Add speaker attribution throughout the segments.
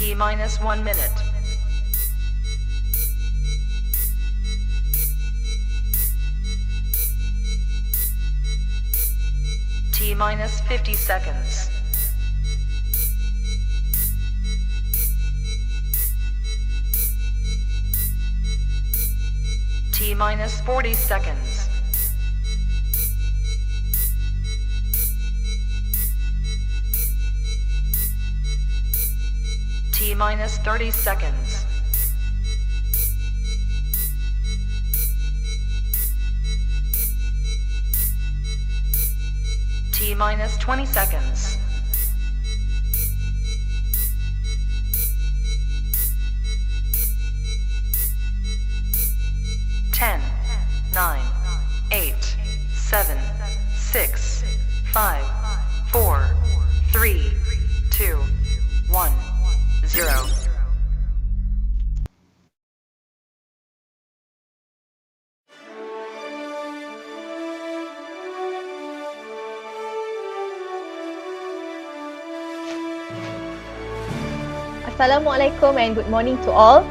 Speaker 1: T minus 1 minute. T minus 50 seconds. T minus 40 seconds. T minus 30 seconds. T minus 20 seconds. Ten, 9, 8, 7, 6, 5, 4, 3, 2, 1, 0.
Speaker 2: Assalamualaikum and good morning to all.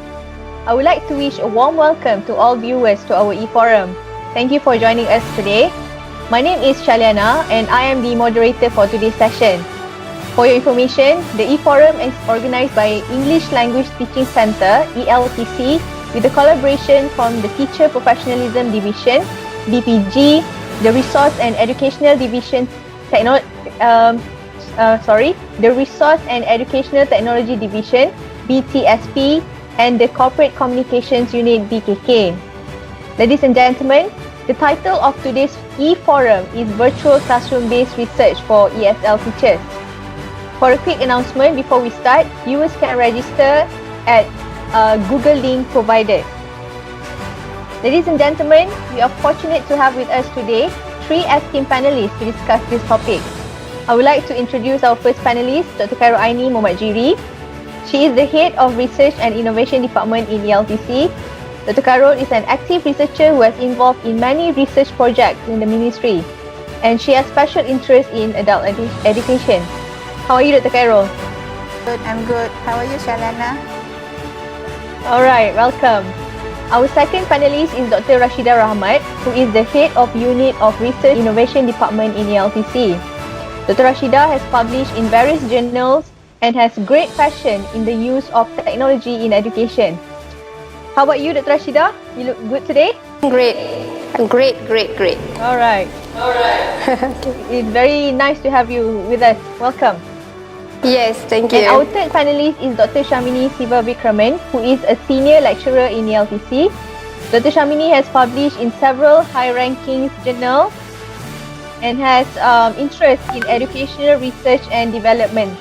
Speaker 2: I would like to wish a warm welcome to all viewers to our e-forum. Thank you for joining us today. My name is Shaliana and I am the moderator for today's session. For your information, the e-forum is organized by English Language Teaching Centre, ELTC, with the collaboration from the Teacher Professionalism Division, BPG, the Resource and Educational Division, the Resource and Educational Technology Division, BTSP, and the Corporate Communications Unit, BKK. Ladies and gentlemen, the title of today's e-forum is Virtual Classroom-Based Research for ESL Teachers. For a quick announcement before we start, viewers can register at Google link provided. Ladies and gentlemen, we are fortunate to have with us today 3 esteemed panelists to discuss this topic. I would like to introduce our first panelist, Dr. Khairul Aini Mohamad-Jiri. She is the Head of Research and Innovation Department in ELTC. Dr. Khairul is an active researcher who has involved in many research projects in the ministry, and she has special interest in adult education. How are you, Dr. Khairul?
Speaker 3: Good, I'm good. How are you, Shaliana?
Speaker 2: Alright, welcome. Our second panelist is Dr. Rashida Rahmat, who is the Head of Unit of Research Innovation Department in ELTC. Dr. Rashida has published in various journals and has great passion in the use of technology in education. How about you, Dr. Rashida? You look good today?
Speaker 3: Great. I'm great.
Speaker 2: Alright. It's very nice to have you with us. Welcome.
Speaker 3: Yes, thank you.
Speaker 2: And our third panelist is Dr. Shamini Siva Vikraman, who is a senior lecturer in ELTC. Dr. Shamini has published in several high-ranking journals and has interest in educational research and development.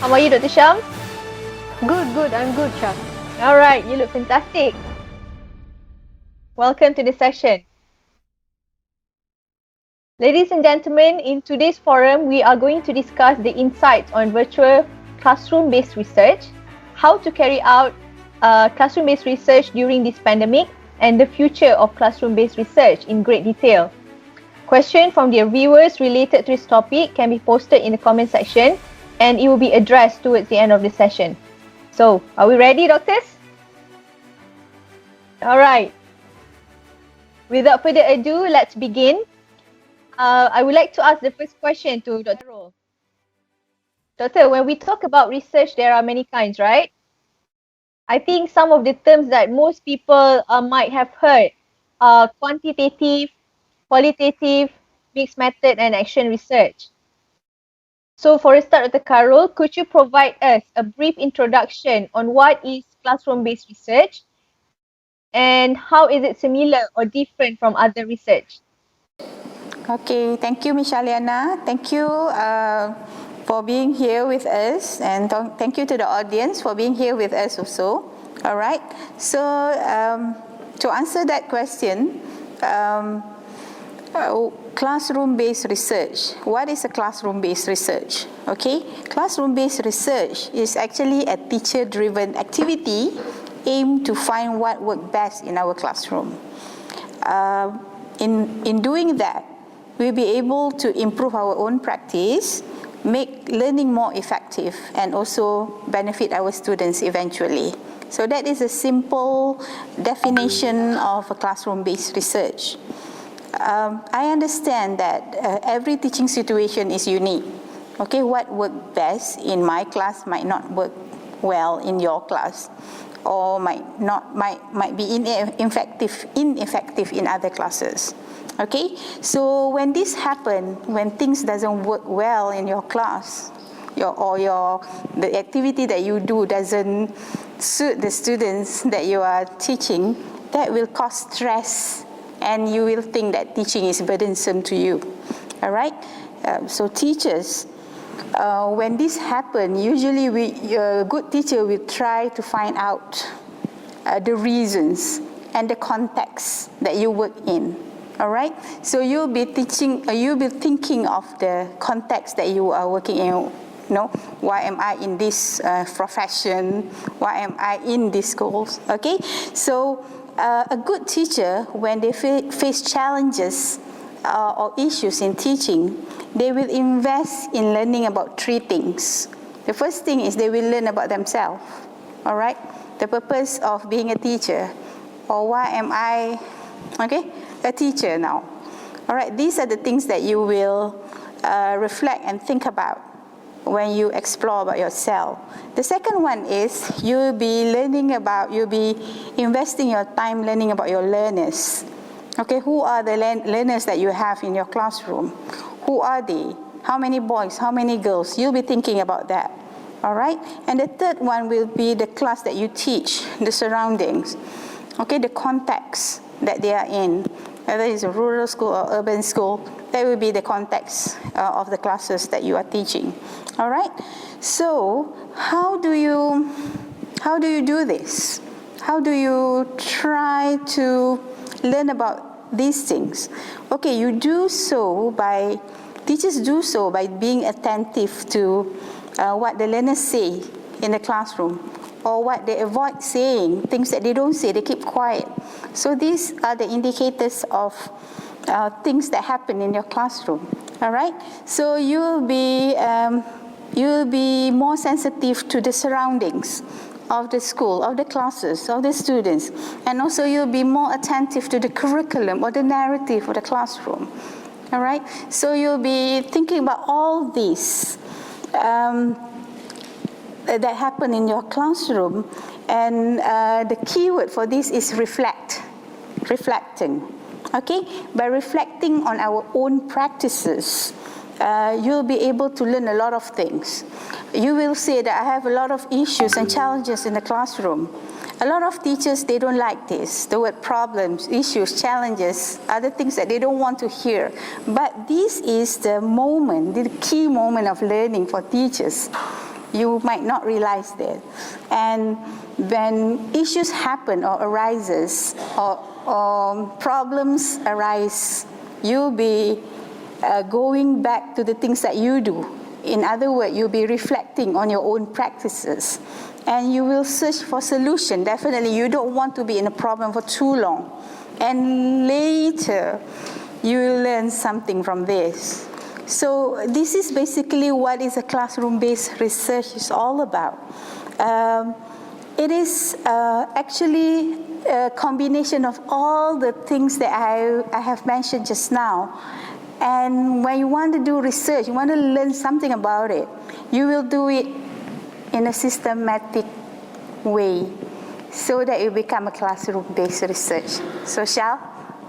Speaker 2: How are you, Dr. Sham?
Speaker 4: Good. I'm good, Shah.
Speaker 2: Alright, you look fantastic. Welcome to the session. Ladies and gentlemen, in today's forum, we are going to discuss the insights on virtual classroom-based research, how to carry out classroom-based research during this pandemic, and the future of classroom-based research in great detail. Questions from their viewers related to this topic can be posted in the comment section, and it will be addressed towards the end of the session. So, are we ready, doctors? Alright. Without further ado, let's begin. I would like to ask the first question to Dr. Khairul. Doctor, when we talk about research, there are many kinds, right? I think some of the terms that most people might have heard are quantitative, qualitative, mixed method, and action research. So for a start, Dr. Khairul, could you provide us a brief introduction on what is classroom-based research and how is it similar or different from other research?
Speaker 3: Okay, thank you, Miss Shaliana. Thank you for being here with us, and thank you to the audience for being here with us also. All right, so to answer that question, classroom-based research. What is a classroom-based research? Okay, classroom-based research is actually a teacher-driven activity aimed to find what works best in our classroom. In doing that, we'll be able to improve our own practice make learning more effective and also benefit our students eventually. So that is a simple definition of a classroom-based research. I understand that every teaching situation is unique. Okay, what worked best in my class might not work well in your class, or might be ineffective in other classes. Okay, so when this happens, when things doesn't work well in your class, the activity that you do doesn't suit the students that you are teaching, that will cause stress, and you will think that teaching is burdensome to you. All right, so teachers, when this happens, usually a good teacher will try to find out the reasons and the context that you work in. All right, so you'll be thinking of the context that you are working in. You know, why am I in this profession? Why am I in this schools? Okay, so a good teacher, when they face challenges or issues in teaching, they will invest in learning about 3 things. The first thing is they will learn about themselves. All right, the purpose of being a teacher, or why am I, a teacher now. All right, these are the things that you will reflect and think about when you explore about yourself. The second one is you'll be investing your time learning about your learners. Okay, who are the learners that you have in your classroom? Who are they? How many boys? How many girls? You'll be thinking about that. All right, and the third one will be the class that you teach, the surroundings. Okay, the context that they are in, whether it's a rural school or urban school, that will be the context of the classes that you are teaching. All right, so how do you do this? How do you try to learn about these things? Okay, teachers do so by being attentive to what the learners say in the classroom, or what they avoid saying, things that they don't say, they keep quiet. So these are the indicators of things that happen in your classroom. All right, so you'll be more sensitive to the surroundings of the school, of the classes, of the students, and also you'll be more attentive to the curriculum or the narrative of the classroom. All right, so you'll be thinking about all these that happen in your classroom, and the key word for this is reflecting. Okay, by reflecting on our own practices, you'll be able to learn a lot of things. You will say that I have a lot of issues and challenges in the classroom. A lot of teachers, they don't like this. The word problems, issues, challenges, other things that they don't want to hear. But this is the moment, the key moment of learning for teachers. You might not realize that. And when issues happen or arises, or problems arise, you'll be going back to the things that you do. In other words, you'll be reflecting on your own practices. And you will search for solution. Definitely, you don't want to be in a problem for too long. And later, you will learn something from this. So this is basically what is a classroom-based research is all about. It is actually a combination of all the things that I have mentioned just now. And when you want to do research, you want to learn something about it, you will do it in a systematic way so that it will become a classroom-based research. So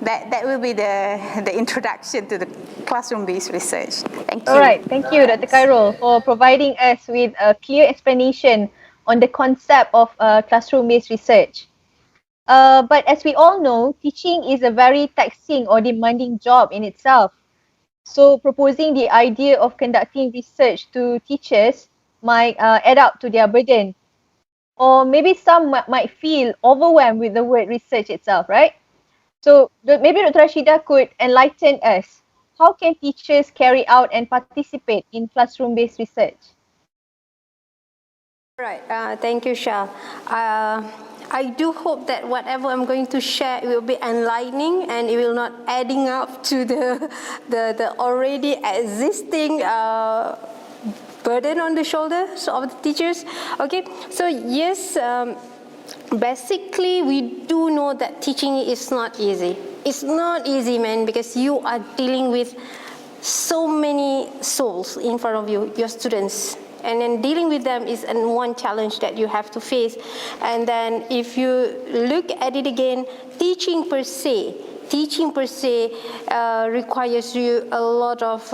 Speaker 3: that will be the introduction to the classroom-based research. Thank you.
Speaker 2: All right, thank you, Dr. Khairul, for providing us with a clear explanation on the concept of classroom-based research. But as we all know, teaching is a very taxing or demanding job in itself. So proposing the idea of conducting research to teachers might add up to their burden. Or maybe some might feel overwhelmed with the word research itself, right? So maybe Dr. Rashida could enlighten us. How can teachers carry out and participate in classroom-based research?
Speaker 4: Right, thank you, Shah. I do hope that whatever I'm going to share will be enlightening and it will not adding up to the already existing burden on the shoulders of the teachers. Okay, so yes, basically we do know that teaching is not easy. It's not easy, man, because you are dealing with so many souls in front of you, your students. And then dealing with them is one challenge that you have to face. And then if you look at it again, teaching per se requires you a lot of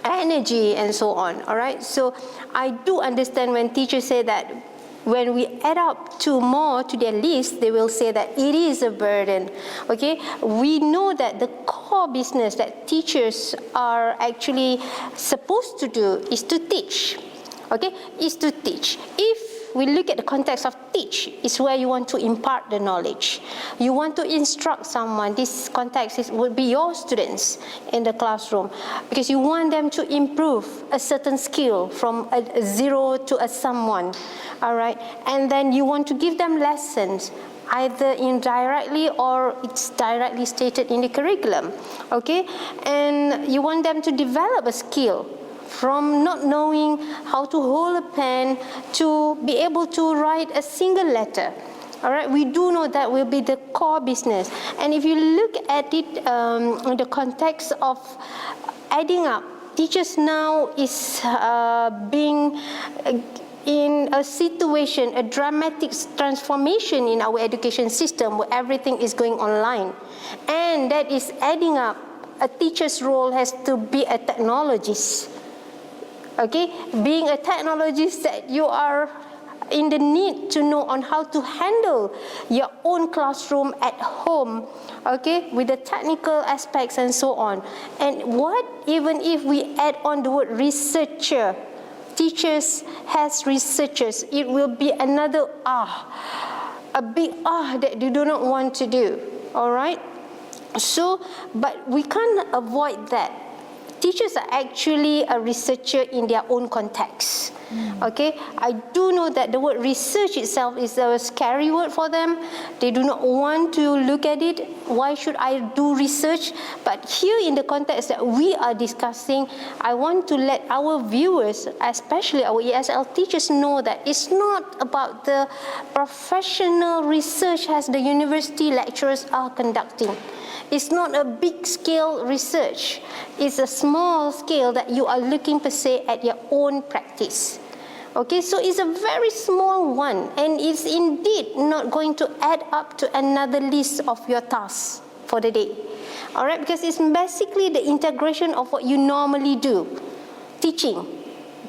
Speaker 4: energy and so on, all right? So I do understand when teachers say that when we add up two more to their list, they will say that it is a burden, okay? We know that the core business that teachers are actually supposed to do is to teach, okay? Is to teach. If we look at the context of teach, is where you want to impart the knowledge. You want to instruct someone. This context would be your students in the classroom, because you want them to improve a certain skill from a zero to a someone, all right? And then you want to give them lessons, either indirectly or it's directly stated in the curriculum, okay? And you want them to develop a skill, from not knowing how to hold a pen to be able to write a single letter. All right, we do know that will be the core business. And if you look at it in the context of adding up, teachers now is being in a situation, a dramatic transformation in our education system where everything is going online. And that is adding up. A teacher's role has to be a technologist. Okay, being a technologist, that you are in the need to know on how to handle your own classroom at home, okay, with the technical aspects and so on. And what even if we add on the word researcher, teachers has researchers, it will be another a big that you do not want to do, all right? So, but we can't avoid that. Teachers are actually a researcher in their own context. Okay, I do know that the word research itself is a scary word for them. They do not want to look at it. Why should I do research? But here in the context that we are discussing, I want to let our viewers, especially our ESL teachers, know that it's not about the professional research as the university lecturers are conducting. It's not a big scale research. It's a small scale that you are looking per se at your own practice. Okay, so it's a very small one, and it's indeed not going to add up to another list of your tasks for the day. All right, because it's basically the integration of what you normally do, teaching.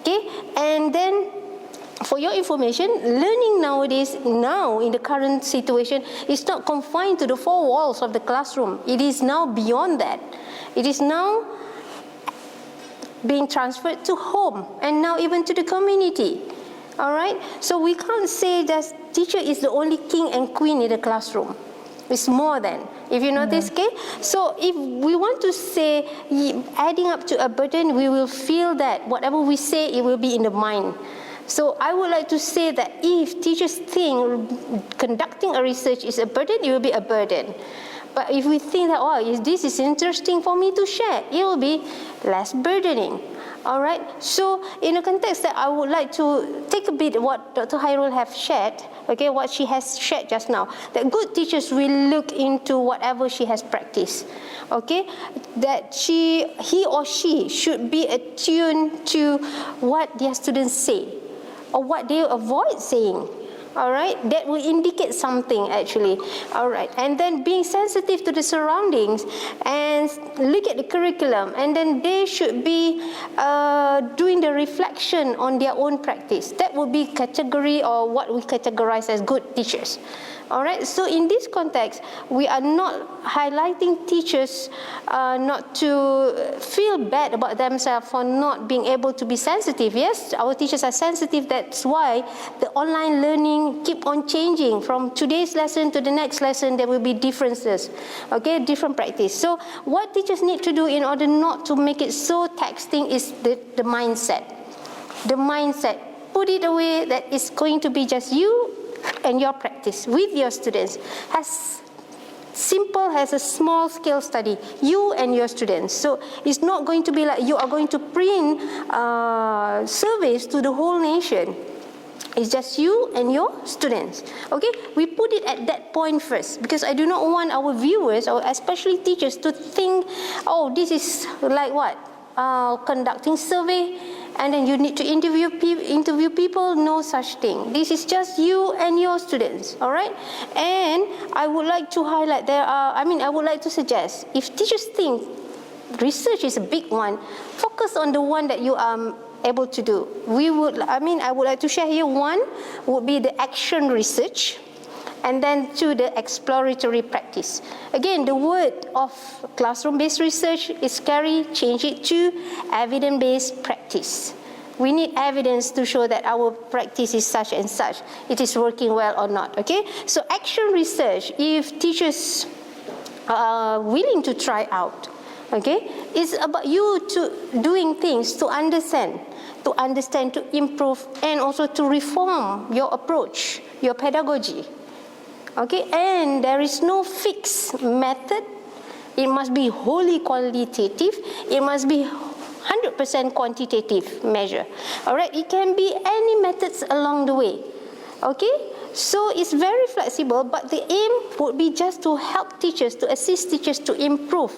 Speaker 4: Okay, and then for your information, learning nowadays, now in the current situation, is not confined to the four walls of the classroom. It is now beyond that. It is now being transferred to home and now even to the community. All right? So we can't say that teacher is the only king and queen in the classroom. It's more than, if you notice, okay? So if we want to say adding up to a burden, we will feel that whatever we say, it will be in the mind. So I would like to say that if teachers think conducting a research is a burden, it will be a burden. But if we think that, wow, this is interesting for me to share, it will be less burdening. All right? So in a context that I would like to take a bit what Dr. Hairul have shared, okay, what she has shared just now, that good teachers will look into whatever she has practiced. Okay? That he or she should be attuned to what their students say or what they avoid saying. All right, that will indicate something actually. All right, and then being sensitive to the surroundings and look at the curriculum, and then they should be doing the reflection on their own practice. That will be category or what we categorize as good teachers. All right, so in this context, we are not highlighting teachers not to feel bad about themselves for not being able to be sensitive. Yes, our teachers are sensitive. That's why the online learning keep on changing. From today's lesson to the next lesson, there will be differences, okay, different practice. So what teachers need to do in order not to make it so taxing is the mindset. The mindset. Put it away that it's going to be just you and your practice with your students. simple as a small scale study, you and your students. So it's not going to be like you are going to print surveys to the whole nation. It's just you and your students. Okay, we put it at that point first because I do not want our viewers, or especially teachers, to think, oh, this is like what? Conducting survey, and then you need to interview people. No such thing. This is just you and your students. All right. And I would like to highlight I would like to suggest, if teachers think research is a big one, focus on the one that you are able to do. I would like to share here. One would be the action research, and then two, the exploratory practice. Again, the word of classroom-based research is scary. Change it to evidence-based practice. We need evidence to show that our practice is such and such. It is working well or not, okay? So action research, if teachers are willing to try out, okay, it's about you doing things to understand, to improve, and also to reform your approach, your pedagogy. Okay, and there is no fixed method. It must be wholly qualitative. It must be 100% quantitative measure. All right, it can be any methods along the way. Okay, so it's very flexible, but the aim would be just to help teachers, to assist teachers to improve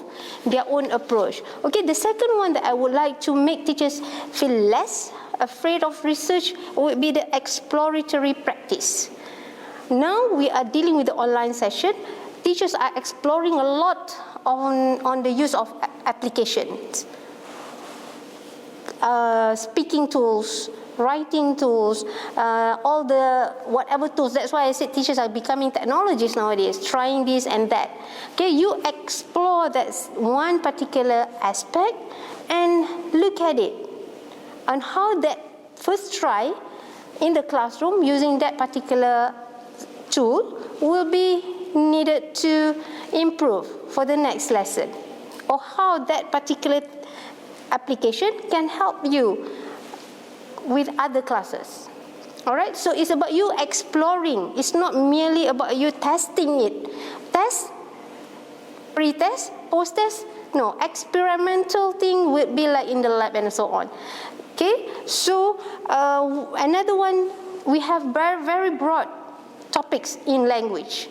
Speaker 4: their own approach. Okay, the second one that I would like to make teachers feel less afraid of research would be the exploratory practice. Now we are dealing with the online session. Teachers are exploring a lot on the use of applications, speaking tools, writing tools, all the whatever tools. That's why I said teachers are becoming technologists nowadays, trying this and that. Okay, you explore that one particular aspect and look at it and how that first try in the classroom using that particular tool will be needed to improve for the next lesson, or how that particular application can help you with other classes. All right, so it's about you exploring. It's not merely about you testing it. Test, pre-test, post-test. No, experimental thing would be like in the lab and so on. Okay, so another one, we have very, very broad topics in language.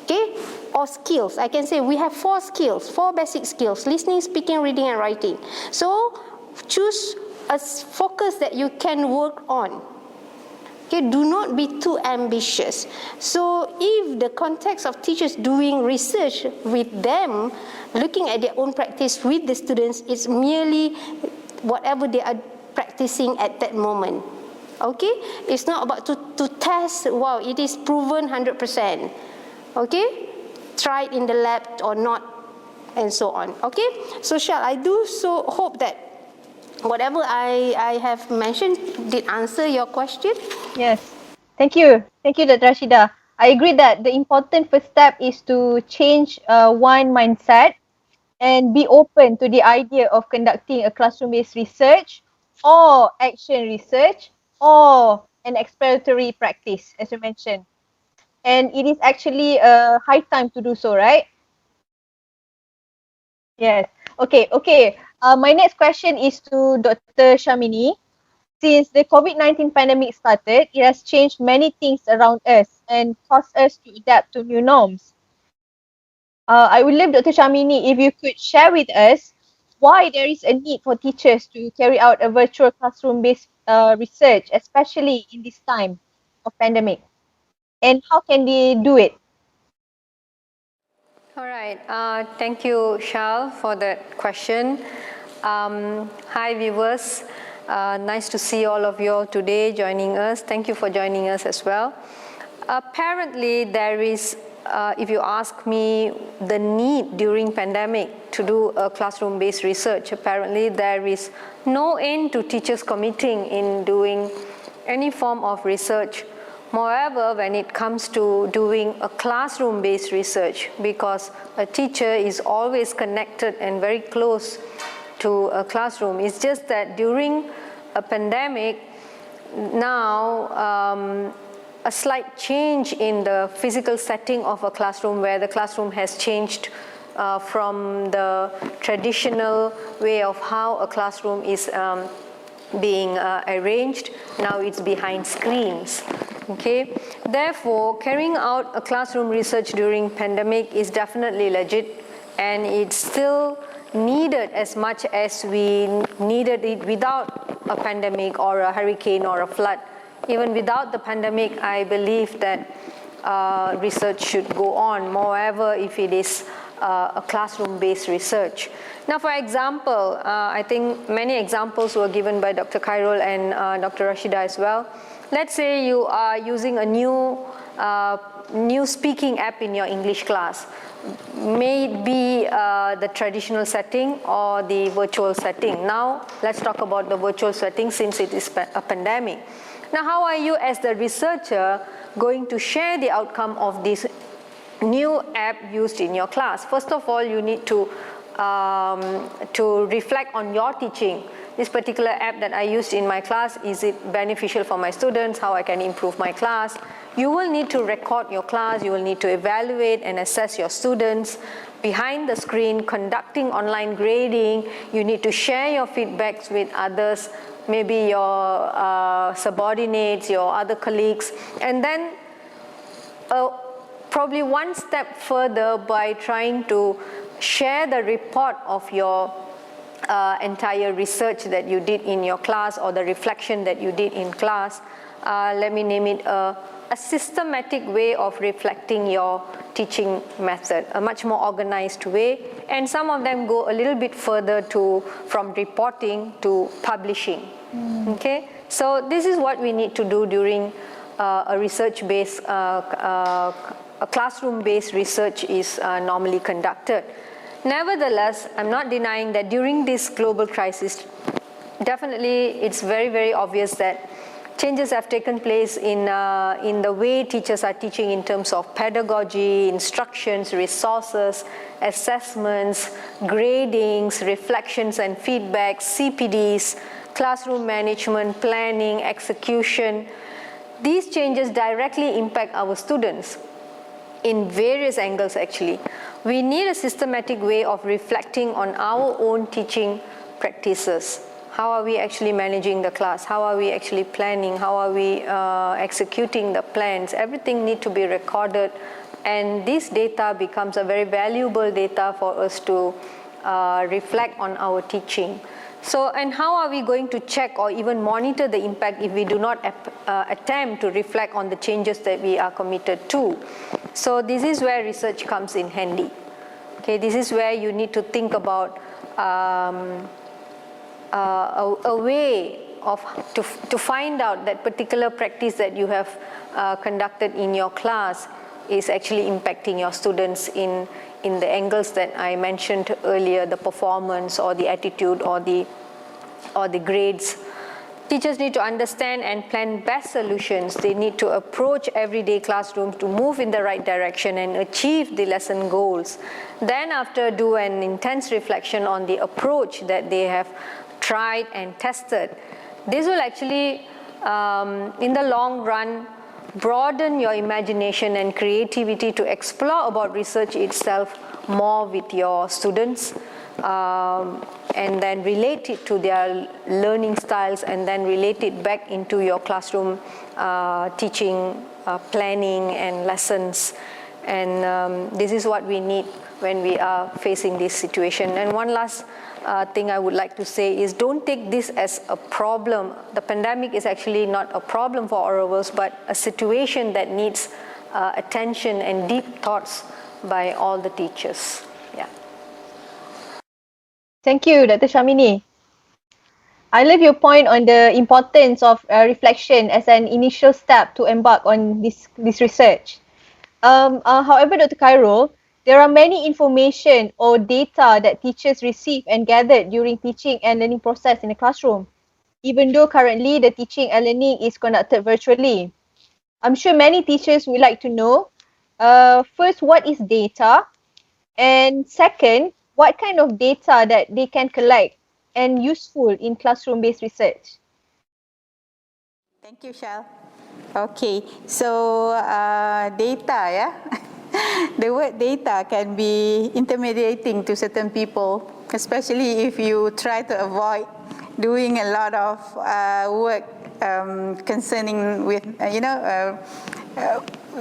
Speaker 4: Okay, or skills. I can say we have 4 skills, 4 basic skills: listening, speaking, reading, and writing. So choose a focus that you can work on. Okay, do not be too ambitious. So if the context of teachers doing research with them, looking at their own practice with the students, is merely whatever they are practicing at that moment. Okay, it's not about to test, wow, it is proven 100%. Okay, try it in the lab or not, and so on. Okay, so Shal, I do so hope that whatever I have mentioned did answer your question.
Speaker 2: Yes. Thank you. Thank you, Dr. Rashida. I agree that the important first step is to change one mindset and be open to the idea of conducting a classroom-based research or action research or an exploratory practice, as you mentioned. And it is actually a high time to do so, right? Yes. Okay. My next question is to Dr. Shamini. Since the COVID-19 pandemic started, it has changed many things around us and caused us to adapt to new norms. I would love, Dr. Shamini, if you could share with us why there is a need for teachers to carry out a virtual classroom-based research, especially in this time of pandemic, and how can they do it?
Speaker 5: All right. Thank you, Shal, for that question. Hi, viewers. Nice to see all of you all today joining us. Thank you for joining us as well. Apparently, there is, if you ask me, the need during pandemic to do a classroom-based research. Apparently, there is no end to teachers committing in doing any form of research. Moreover, when it comes to doing a classroom-based research, because a teacher is always connected and very close to a classroom, it's just that during a pandemic, now a slight change in the physical setting of a classroom, where the classroom has changed from the traditional way of how a classroom is being arranged. Now it's behind screens. Okay, therefore carrying out a classroom research during pandemic is definitely legit, and it's still needed as much as we needed it without a pandemic or a hurricane or a flood. Even without the pandemic, I believe that research should go on, moreover if it is a classroom-based research. Now, for example, I think many examples were given by Dr. Khairul and Dr. Rashida as well. Let's say you are using a new speaking app in your English class. May it be the traditional setting or the virtual setting. Now, let's talk about the virtual setting since it is a pandemic. Now, how are you as the researcher going to share the outcome of this new app used in your class? First of all, you need to reflect on your teaching. This particular app that I used in my class, is it beneficial for my students? How I can improve my class? You will need to record your class. You will need to evaluate and assess your students. Behind the screen, conducting online grading, you need to share your feedbacks with others, maybe your subordinates, your other colleagues, and then probably one step further by trying to share the report of your entire research that you did in your class, or the reflection that you did in class. Let me name it a systematic way of reflecting your teaching method, a much more organized way, and some of them go a little bit further from reporting to publishing. Okay, so this is what we need to do during a research-based, a classroom-based research is normally conducted. Nevertheless, I'm not denying that during this global crisis, definitely it's very, very obvious that changes have taken place in the way teachers are teaching in terms of pedagogy, instructions, resources, assessments, gradings, reflections and feedbacks, CPDs, classroom management, planning, execution. These changes directly impact our students in various angles actually. We need a systematic way of reflecting on our own teaching practices. How are we actually managing the class? How are we actually planning? How are we executing the plans? Everything needs to be recorded, and this data becomes a very valuable data for us to reflect on our teaching. So, and how are we going to check or even monitor the impact if we do not attempt to reflect on the changes that we are committed to? So this is where research comes in handy. Okay, this is where you need to think about a way to find out that particular practice that you have conducted in your class is actually impacting your students in the angles that I mentioned earlier, the performance or the attitude or the grades. Teachers need to understand and plan best solutions. They need to approach everyday classroom to move in the right direction and achieve the lesson goals. Then after, do an intense reflection on the approach that they have tried and tested. This will actually, in the long run, broaden your imagination and creativity to explore about research itself more with your students, and then relate it to their learning styles, and then relate it back into your classroom teaching, planning and lessons. And this is what we need when we are facing this situation. And one last thing I would like to say is, don't take this as a problem. The pandemic is actually not a problem for Aurovals, but a situation that needs attention and deep thoughts by all the teachers. Yeah.
Speaker 2: Thank you, Dr. Shamini. I love your point on the importance of reflection as an initial step to embark on this research. However, Dr. Khairul, there are many information or data that teachers receive and gathered during teaching and learning process in the classroom, even though currently the teaching and learning is conducted virtually. I'm sure many teachers would like to know, first, what is data? And second, what kind of data that they can collect and useful in classroom-based research?
Speaker 3: Thank you, Shal. Okay, so data, yeah? The word data can be intimidating to certain people, especially if you try to avoid doing a lot of work concerning with,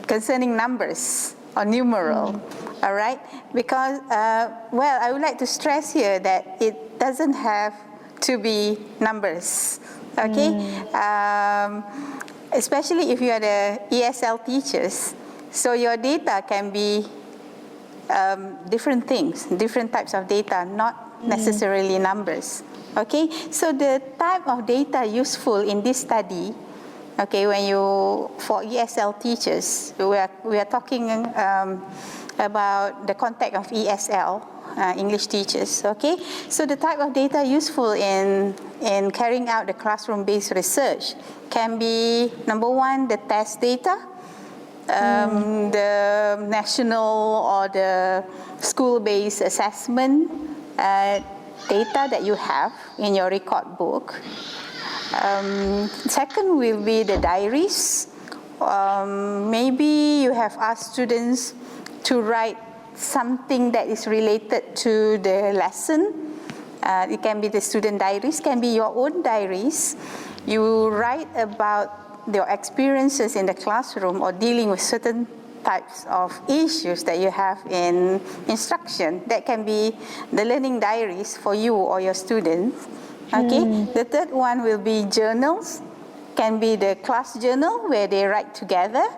Speaker 3: concerning numbers or numeral, all right? Because, well, I would like to stress here that it doesn't have to be numbers, okay? Especially if you are the ESL teachers, so your data can be different things, different types of data, not necessarily numbers. Okay, so the type of data useful in this study, okay, for ESL teachers, we are talking about the context of ESL, English teachers, okay? So the type of data useful in carrying out the classroom-based research can be, number one, the test data, the national or the school-based assessment data that you have in your record book. Second will be the diaries. Maybe you have asked students to write something that is related to the lesson. It can be the student diaries, can be your own diaries. You write about your experiences in the classroom or dealing with certain types of issues that you have in instruction. That can be the learning diaries for you or your students. Okay. The third one will be journals. Can be the class journal where they write together,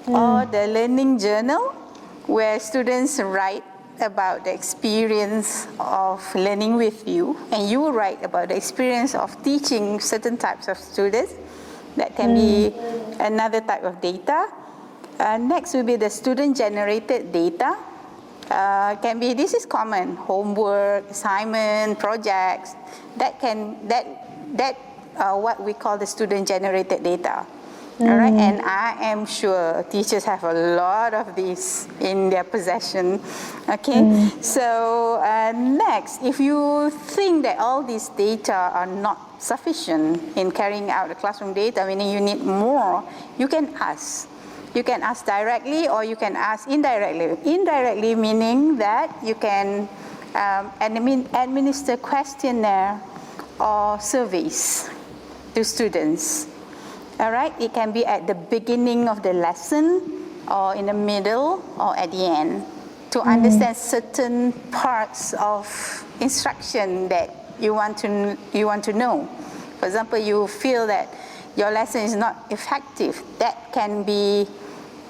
Speaker 3: or the learning journal where students write about the experience of learning with you, and you write about the experience of teaching certain types of students. That can be another type of data. Next will be the student-generated data. This is common, homework, assignment, projects. What we call the student-generated data. All right, and I am sure teachers have a lot of these in their possession. Okay, so next, if you think that all these data are not sufficient in carrying out the classroom data, meaning you need more, you can ask. You can ask directly or you can ask indirectly. Indirectly meaning that you can administer questionnaire or surveys to students. All right, it can be at the beginning of the lesson or in the middle or at the end to understand certain parts of instruction that you want to know. For example, you feel that your lesson is not effective. That can be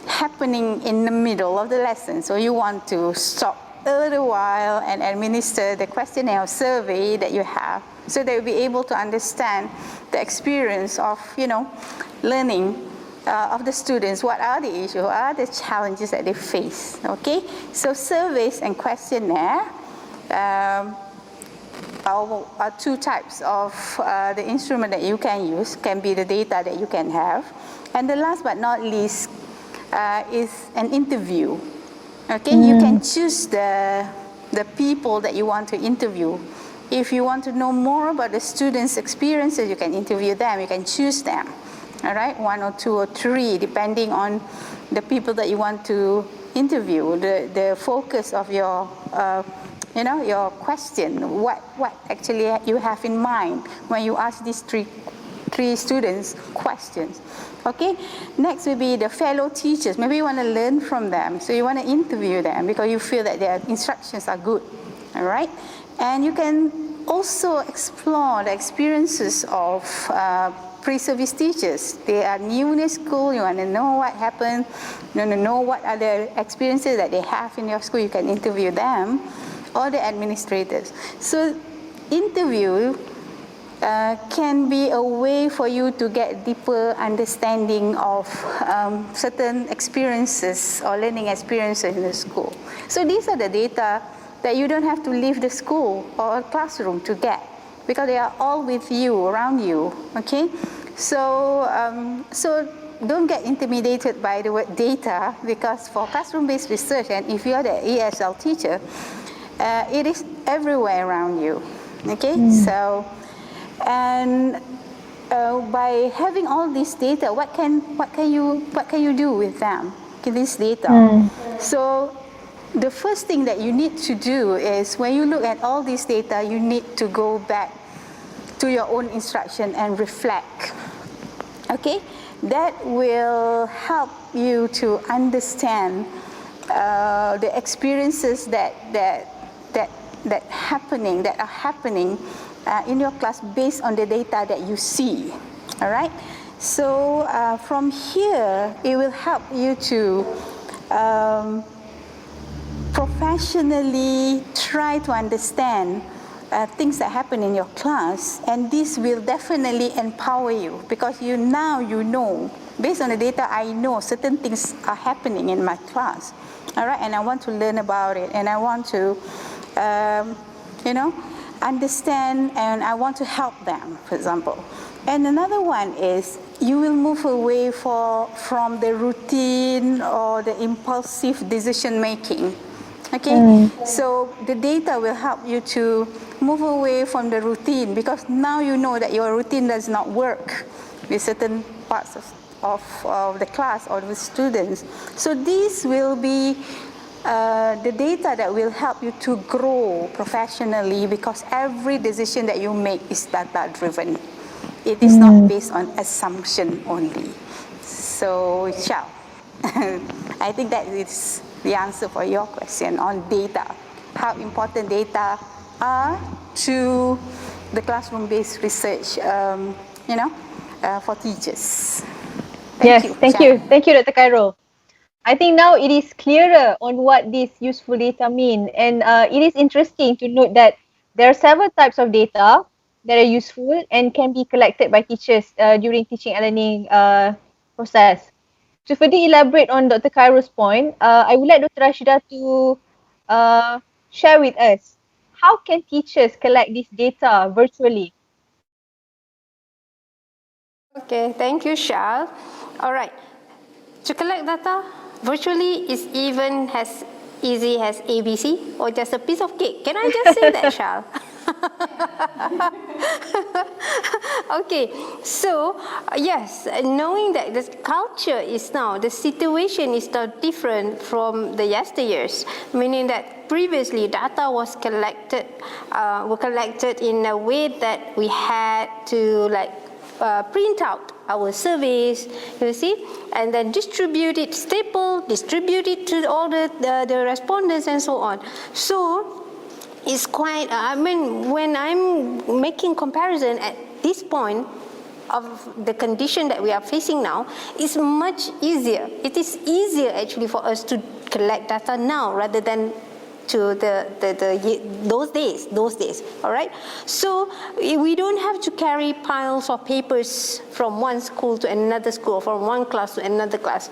Speaker 3: happening in the middle of the lesson. So you want to stop a little while and administer the questionnaire or survey that you have, so they will be able to understand the experience of, learning of the students. What are the issues? What are the challenges that they face? Okay, so surveys and questionnaire are two types of the instrument that you can use. Can be the data that you can have, and the last but not least is an interview. Okay, you can choose the people that you want to interview. If you want to know more about the students' experiences, you can interview them, you can choose them. All right, 1 or 2 or 3, depending on the people that you want to interview, the focus of your, your question, what actually you have in mind when you ask these three students questions. Okay, next will be the fellow teachers. Maybe you want to learn from them, so you want to interview them because you feel that their instructions are good. All right, and you can also explore the experiences of pre-service teachers. They are new in the school. You want to know what happened. You want to know what are the experiences that they have in your school. You can interview them, or the administrators. So interview can be a way for you to get deeper understanding of certain experiences or learning experiences in the school. So these are the data that you don't have to leave the school or classroom to get, because they are all with you, around you. Okay, so don't get intimidated by the word data, because for classroom-based research, and if you are the ESL teacher, it is everywhere around you. Okay, so. And by having all this data, what can you do with them? This data. So the first thing that you need to do is when you look at all this data, you need to go back to your own instruction and reflect. Okay, that will help you to understand the experiences that are happening in your class based on the data that you see. All right. So from here, it will help you to professionally try to understand things that happen in your class, and this will definitely empower you because now you know, based on the data, I know certain things are happening in my class, all right, and I want to learn about it, and I want to, understand, and I want to help them, for example. And another one is you will move away from the routine or the impulsive decision making. Okay, so the data will help you to move away from the routine because now you know that your routine does not work with certain parts of the class or the students. So these will be the data that will help you to grow professionally because every decision that you make is data driven. It is not based on assumption only. So, Shao, I think that is the answer for your question on data, how important data are to the classroom-based research, for teachers.
Speaker 2: Thank you, Dr. Khairul. I think now it is clearer on what these useful data mean, and it is interesting to note that there are several types of data that are useful and can be collected by teachers during teaching and learning process. To further elaborate on Dr. Khairul's point, I would like Dr. Rashidah to share with us how can teachers collect this data virtually?
Speaker 4: Okay, thank you, Shal. All right, to collect data virtually is even as easy as ABC or just a piece of cake. Can I just say that, Shal? Okay, so yes, knowing that the culture is now, the situation is now different from the yesteryears, meaning that previously data was collected, were collected in a way that we had to print out our surveys, you see, and then distribute it, distribute it to all the respondents and so on. So it's quite, when I'm making comparison at this point of the condition that we are facing now, it's much easier. It is easier actually for us to collect data now rather than to those days, all right? So we don't have to carry piles of papers from one school to another school, from one class to another class.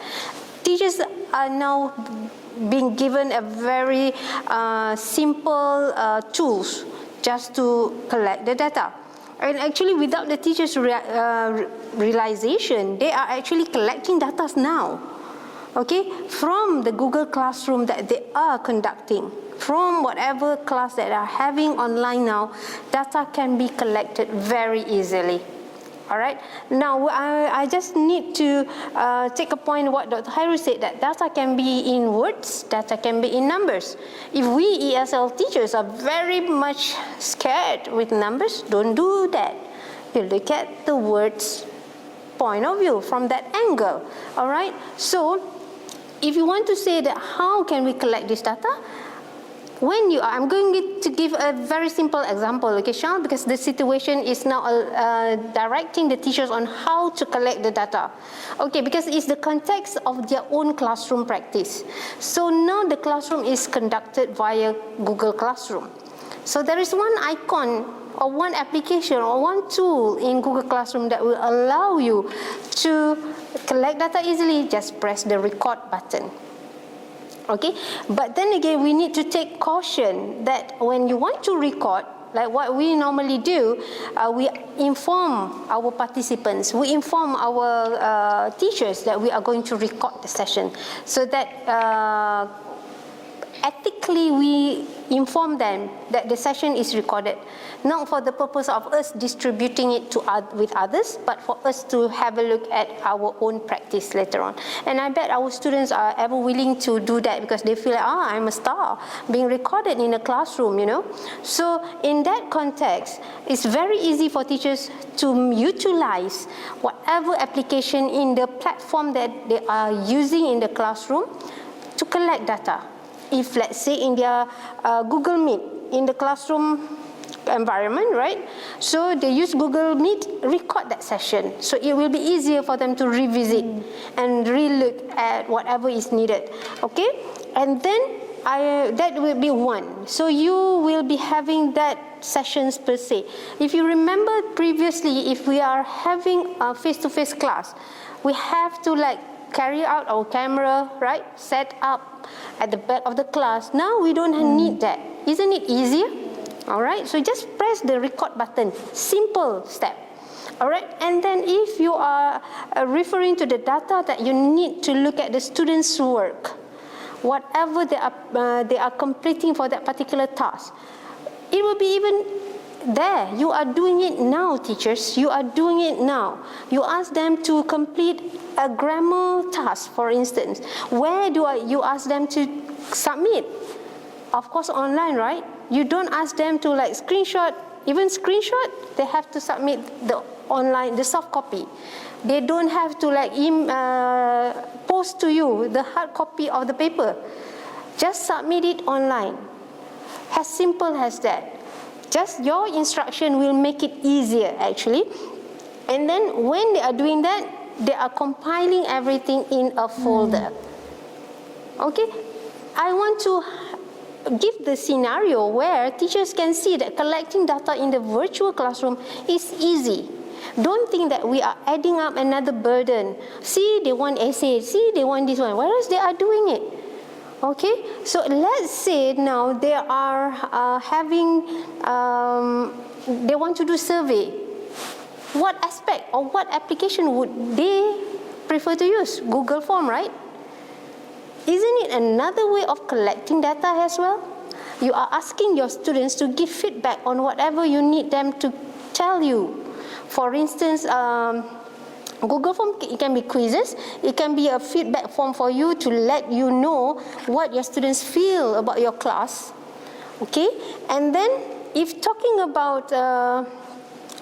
Speaker 4: Teachers are now being given a very simple tools just to collect the data. And actually without the teachers' realization, they are actually collecting data now. Okay, from the Google Classroom that they are conducting, from whatever class that are having online now, data can be collected very easily. All right. Now, I just need to take a point what Dr. Khairul said, that data can be in words, data can be in numbers. If we ESL teachers are very much scared with numbers, don't do that. You look at the words point of view from that angle. All right. So, if you want to say that how can we collect this data, I'm going to give a very simple example, okay, Sean, because the situation is now directing the teachers on how to collect the data. Okay, because it's the context of their own classroom practice. So now the classroom is conducted via Google Classroom. So there is one icon or one application or one tool in Google Classroom that will allow you to collect data easily. Just press the record button. Okay, but then again, we need to take caution that when you want to record, like what we normally do, we inform our participants, we inform our teachers that we are going to record the session, so that ethically we inform them that the session is recorded, not for the purpose of us distributing it to with others, but for us to have a look at our own practice later on. And I bet our students are ever willing to do that because they feel like, I'm a star being recorded in a classroom, you know. So in that context, it's very easy for teachers to utilize whatever application in the platform that they are using in the classroom to collect data. If, let's say, in their Google Meet, in the classroom environment, right? So they use Google Meet, record that session. So it will be easier for them to revisit and re-look at whatever is needed, okay? And then that will be one. So you will be having that sessions per se. If you remember previously, if we are having a face-to-face class, we have to carry out our camera, right? Set up at the back of the class. Now we don't need that. Isn't it easier? All right, so just press the record button. Simple step. All right, and then if you are referring to the data that you need to look at the students' work, whatever they are completing for that particular task, it will be even there. You are doing it now, teachers. You are doing it now. You ask them to complete a grammar task, for instance. Where do you ask them to submit? Of course, online, right? You don't ask them to screenshot. Even screenshot, they have to submit the online, the soft copy. They don't have to post to you the hard copy of the paper. Just submit it online. As simple as that. Just your instruction will make it easier, actually. And then when they are doing that, they are compiling everything in a folder. Okay? I want to give the scenario where teachers can see that collecting data in the virtual classroom is easy. Don't think that we are adding up another burden. See, they want essay. See, they want this one. Whereas they are doing it. Okay, so let's say now they are they want to do survey. What aspect or what application would they prefer to use? Google Form, right? Isn't it another way of collecting data as well? You are asking your students to give feedback on whatever you need them to tell you. For instance, Google Form, it can be quizzes, it can be a feedback form for you to let you know what your students feel about your class. Okay, and then if talking about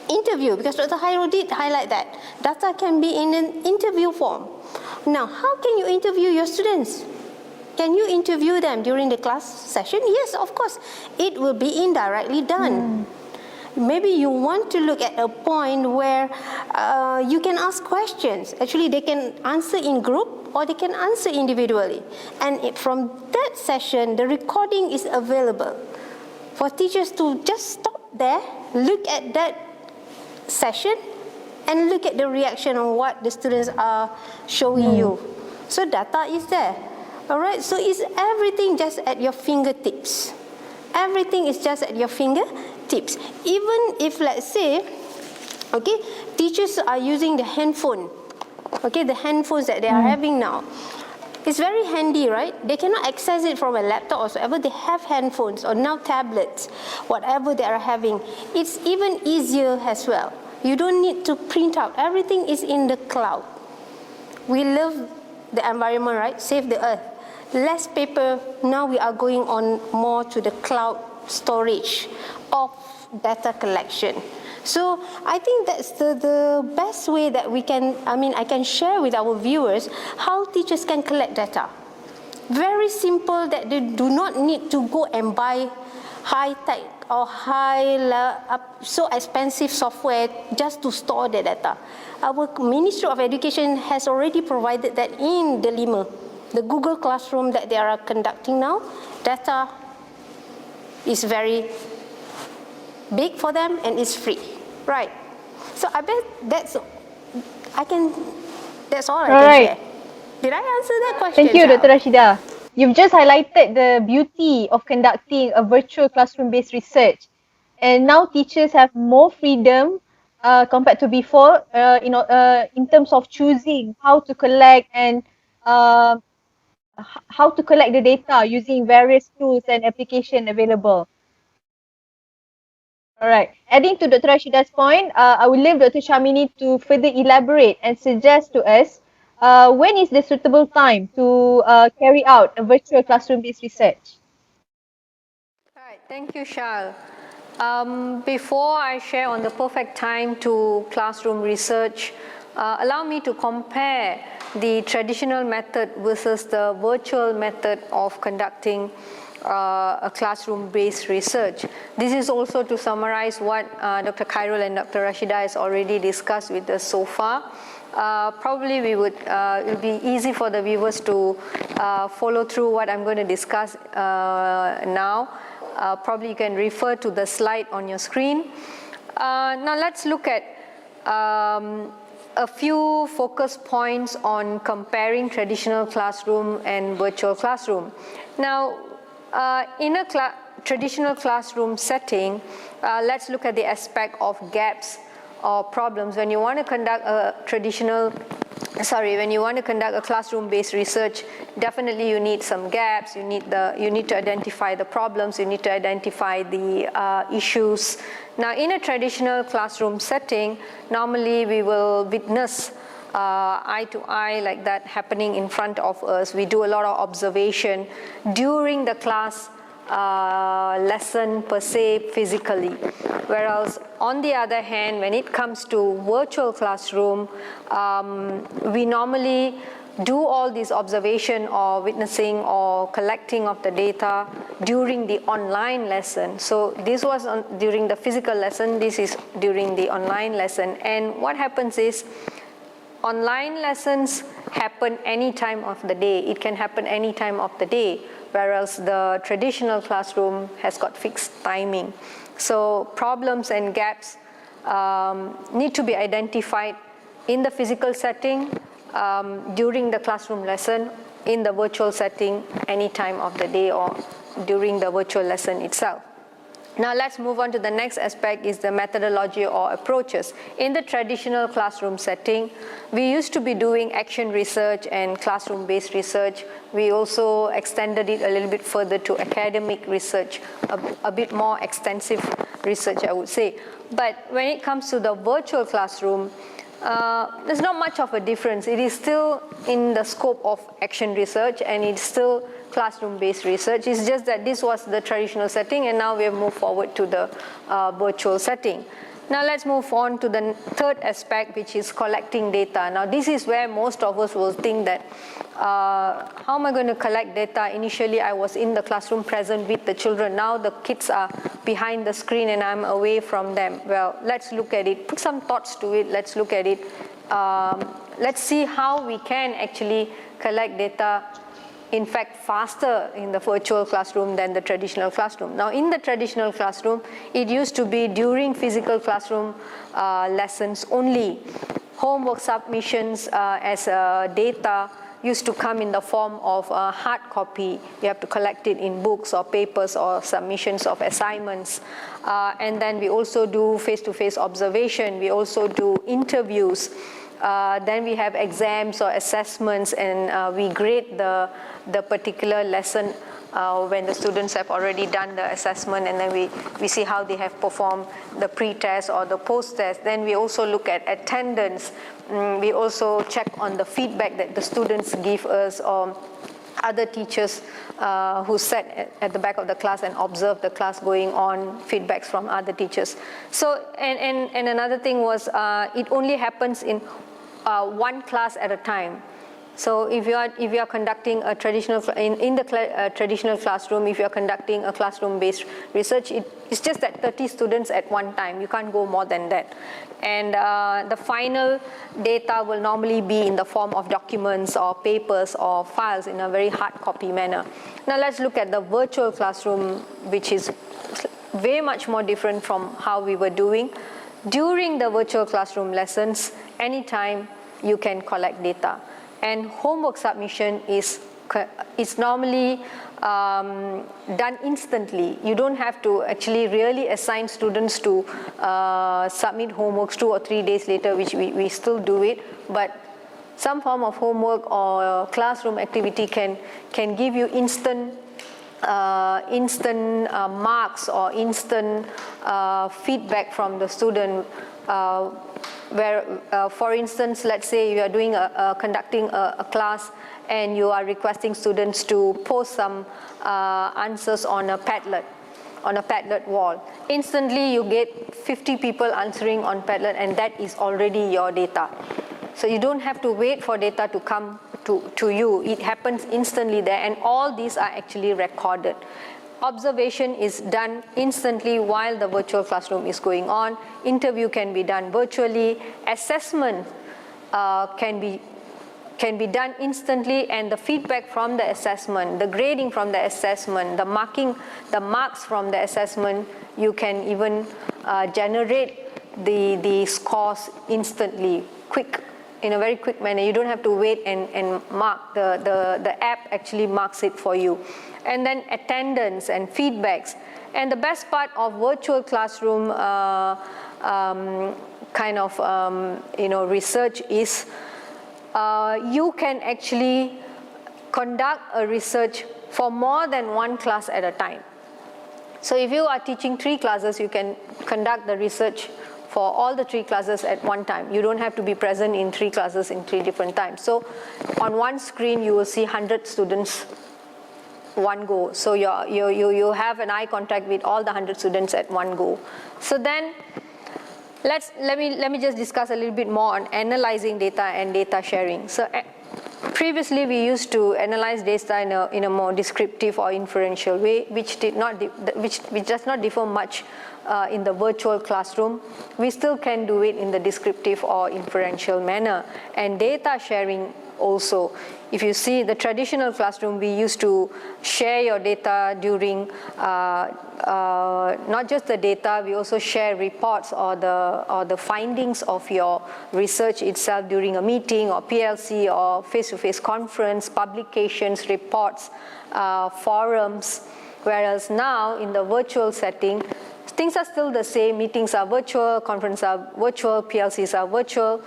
Speaker 4: interview, because Dr. Hairul did highlight that, data can be in an interview form. Now, how can you interview your students? Can you interview them during the class session? Yes, of course. It will be indirectly done. Maybe you want to look at a point where you can ask questions. Actually, they can answer in group or they can answer individually. And from that session, the recording is available for teachers to just stop there, look at that session, and look at the reaction on what the students are showing you. So data is there. All right, so is everything just at your fingertips? Everything is just at your fingertips. Even if, let's say, okay, teachers are using the handphone, okay, the handphones that they are having now. It's very handy, right? They cannot access it from a laptop or whatever. They have handphones or now tablets, whatever they are having. It's even easier as well. You don't need to print out. Everything is in the cloud. We love the environment, right? Save the earth. Less paper. Now we are going on more to the cloud storage of data collection. So I think that's the best way that we can, I can share with our viewers how teachers can collect data. Very simple, that they do not need to go and buy high-tech or so expensive software just to store the data. Our Ministry of Education has already provided that in the Lima, the Google Classroom that they are conducting now. Data is very big for them and it's free, right? So I bet that's all I can share. Did I answer that question?
Speaker 2: Thank you,
Speaker 4: Shah?
Speaker 2: Dr. Rashida. You've just highlighted the beauty of conducting a virtual classroom-based research. And now teachers have more freedom compared to before, in terms of choosing how to collect and how to collect the data using various tools and application available. All right. Adding to Dr. Rashida's point, I will leave Dr. Shamini to further elaborate and suggest to us when is the suitable time to carry out a virtual classroom-based research.
Speaker 5: All right, thank you, Shal. Before I share on the perfect time to classroom research, allow me to compare the traditional method versus the virtual method of conducting a classroom-based research. This is also to summarize what Dr. Khairul and Dr. Rashida has already discussed with us so far. Probably it will be easy for the viewers to follow through what I'm going to discuss now. Probably you can refer to the slide on your screen. Now let's look at a few focus points on comparing traditional classroom and virtual classroom. Now, in a traditional classroom setting, let's look at the aspect of gaps or problems. When you want to conduct a classroom-based research, definitely you need some gaps. You need to identify the problems. You need to identify the issues. Now, in a traditional classroom setting, normally we will witness eye to eye like that happening in front of us. We do a lot of observation during the class lesson per se physically. Whereas on the other hand, when it comes to virtual classroom, we normally do all this observation or witnessing or collecting of the data during the online lesson. So this was during the physical lesson, this is during the online lesson. And what happens is, online lessons happen any time of the day. It can happen any time of the day, whereas the traditional classroom has got fixed timing. So problems and gaps need to be identified in the physical setting, during the classroom lesson, in the virtual setting, any time of the day or during the virtual lesson itself. Now let's move on to the next aspect, is the methodology or approaches. In the traditional classroom setting, we used to be doing action research and classroom-based research. We also extended it a little bit further to academic research, a bit more extensive research, I would say. But when it comes to the virtual classroom, there's not much of a difference. It is still in the scope of action research and it's still classroom-based research. It's just that this was the traditional setting and now we have moved forward to the virtual setting. Now let's move on to the third aspect, which is collecting data. Now this is where most of us will think that, how am I going to collect data? Initially I was in the classroom present with the children. Now the kids are behind the screen and I'm away from them. Well, let's look at it, put some thoughts to it, let's look at it. Let's see how we can actually collect data, in fact, faster in the virtual classroom than the traditional classroom. Now, in the traditional classroom, it used to be during physical classroom lessons only. Homework submissions as data used to come in the form of a hard copy. You have to collect it in books or papers or submissions of assignments. And then we also do face-to-face observation. We also do interviews. Then we have exams or assessments, and we grade the particular lesson when the students have already done the assessment, and then we see how they have performed the pre-test or the post-test. Then we also look at attendance. We also check on the feedback that the students give us, or other teachers who sat at the back of the class and observe the class going on, feedbacks from other teachers. So, and another thing was, it only happens in one class at a time. So if you are conducting a traditional in the traditional classroom, if you are conducting a classroom-based research, it's just that 30 students at one time. You can't go more than that. And the final data will normally be in the form of documents or papers or files in a very hard copy manner. Now let's look at the virtual classroom, which is way much more different from how we were doing. During the virtual classroom lessons, anytime you can collect data. And homework submission is normally done instantly. You don't have to actually really assign students to submit homeworks 2 or 3 days later, which we still do it. But some form of homework or classroom activity can give you instant marks or instant feedback from the student. Where, for instance, let's say you are doing conducting a class and you are requesting students to post some answers on a Padlet wall. Instantly you get 50 people answering on Padlet, and that is already your data. So you don't have to wait for data to come to you. It happens instantly there, and all these are actually recorded. Observation is done instantly while the virtual classroom is going on. Interview can be done virtually. Assessment can be done instantly, and the feedback from the assessment, the grading from the assessment, the marks from the assessment, you can even generate the scores instantly, in a very quick manner. You don't have to wait and mark. The app actually marks it for you. And then attendance and feedbacks. And the best part of virtual classroom research is you can actually conduct a research for more than one class at a time. So if you are teaching 3 classes, you can conduct the research for all the 3 classes at one time. You don't have to be present in 3 classes in 3 different times. So on one screen, you will see 100 students one go. So you have an eye contact with all the 100 students at one go. So then let me just discuss a little bit more on analyzing data and data sharing. So previously we used to analyze data in a more descriptive or inferential way, which does not differ much in the virtual classroom. We still can do it in the descriptive or inferential manner. And data sharing also. If you see the traditional classroom, we used to share your data during not just the data, we also share reports or the findings of your research itself during a meeting or PLC or face-to-face conference, publications, reports, forums. Whereas now in the virtual setting, things are still the same. Meetings are virtual, conferences are virtual, PLCs are virtual.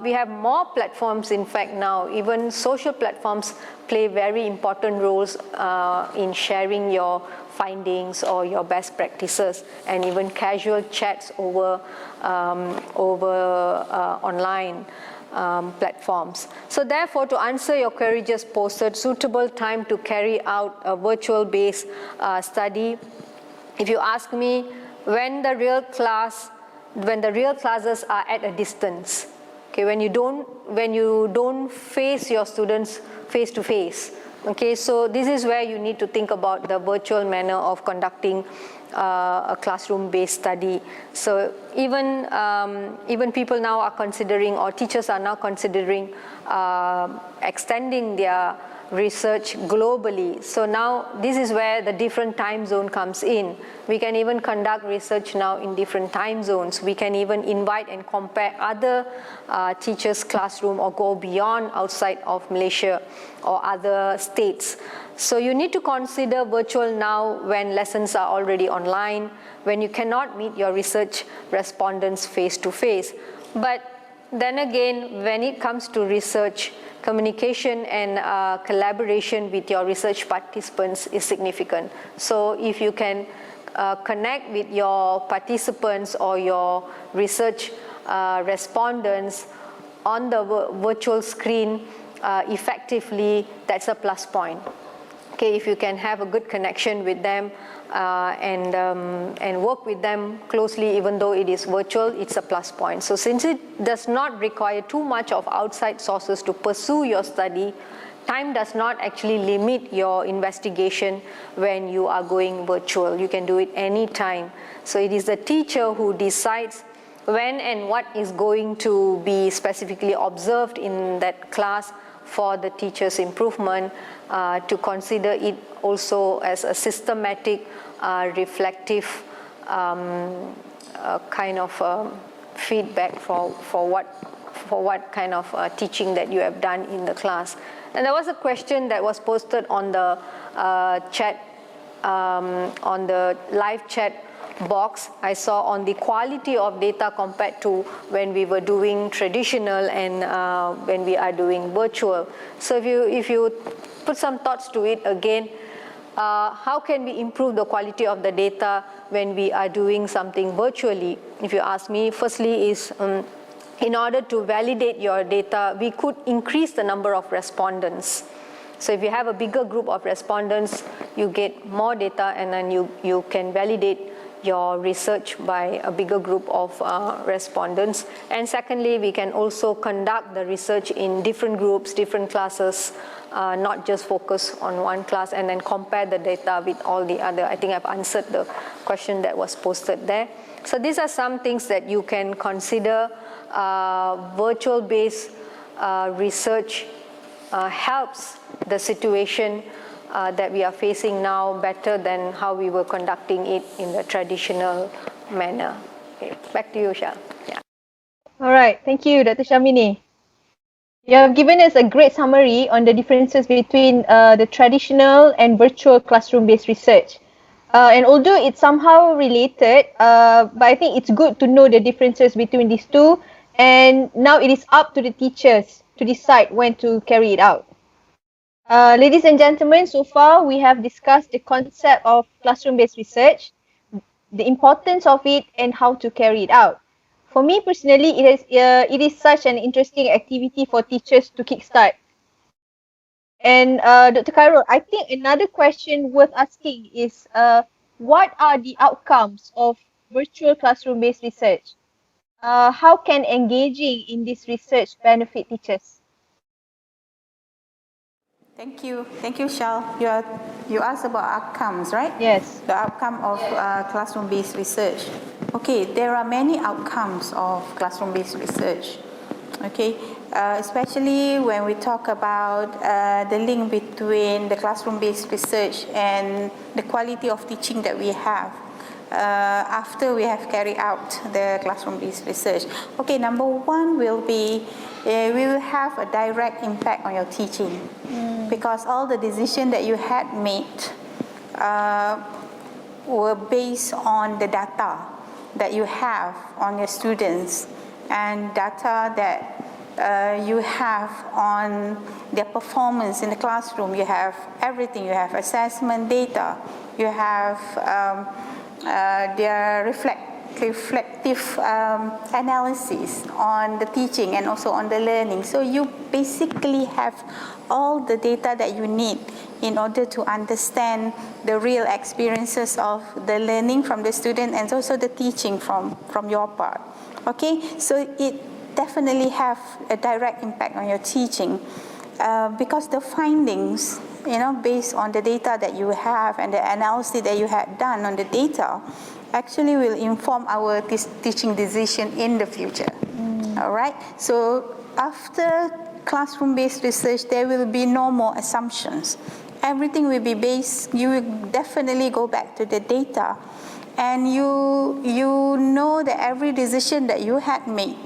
Speaker 5: We have more platforms, in fact, now. Even social platforms play very important roles in sharing your findings or your best practices, and even casual chats over online platforms. So therefore, to answer your query just posted, suitable time to carry out a virtual-based study. If you ask me, when the real classes are at a distance, okay, when you don't face your students face to face, okay, so this is where you need to think about the virtual manner of conducting a classroom-based study. So even people now are considering, or teachers are now considering extending their research globally. So now this is where the different time zone comes in. We can even conduct research now in different time zones. We can even invite and compare other teachers' classroom or go beyond outside of Malaysia or other states. So you need to consider virtual now when lessons are already online, when you cannot meet your research respondents face to face. But then again, when it comes to research, communication and collaboration with your research participants is significant. So if you can connect with your participants or your research respondents on the virtual screen effectively, that's a plus point. Okay, if you can have a good connection with them and work with them closely, even though it is virtual, it's a plus point. So since it does not require too much of outside sources to pursue your study, time does not actually limit your investigation when you are going virtual. You can do it anytime. So it is the teacher who decides when and what is going to be specifically observed in that class for the teacher's improvement, to consider it also as a systematic, reflective kind of feedback for what kind of teaching that you have done in the class. And there was a question that was posted on the chat, on the live chat box, I saw on the quality of data compared to when we were doing traditional and when we are doing virtual. So if you put some thoughts to it again, how can we improve the quality of the data when we are doing something virtually? If you ask me, firstly is in order to validate your data, we could increase the number of respondents. So if you have a bigger group of respondents, you get more data and then you can validate your research by a bigger group of respondents. And secondly, we can also conduct the research in different groups, different classes, not just focus on one class and then compare the data with all the other. I think I've answered the question that was posted there. So these are some things that you can consider. Virtual-based research helps the situation that we are facing now better than how we were conducting it in the traditional manner. Okay, back to you, Shah. Yeah.
Speaker 2: All right, thank you, Dr. Shamini. You have given us a great summary on the differences between the traditional and virtual classroom-based research. And although it's somehow related, but I think it's good to know the differences between these two. And now it is up to the teachers to decide when to carry it out. Ladies and gentlemen, so far we have discussed the concept of classroom-based research, the importance of it, and how to carry it out. For me personally, it is such an interesting activity for teachers to kickstart. And Dr. Khairul, I think another question worth asking is, what are the outcomes of virtual classroom-based research? How can engaging in this research benefit teachers?
Speaker 3: Thank you, Shal. You asked about outcomes, right?
Speaker 2: Yes.
Speaker 3: The outcome of classroom-based research. Okay, there are many outcomes of classroom-based research. Okay, especially when we talk about the link between the classroom-based research and the quality of teaching that we have after we have carried out the classroom-based research. Okay, number one will be we will have a direct impact on your teaching because all the decisions that you had made were based on the data that you have on your students and data that you have on their performance in the classroom. You have everything. You have assessment data. You have their reflective analysis on the teaching and also on the learning. So you basically have all the data that you need in order to understand the real experiences of the learning from the student and also the teaching from your part. Okay, so it definitely have a direct impact on your teaching because the findings, based on the data that you have and the analysis that you had done on the data, actually will inform our teaching decision in the future. All right. So after classroom-based research, there will be no more assumptions. Everything will be based. You will definitely go back to the data, and you know that every decision that you had made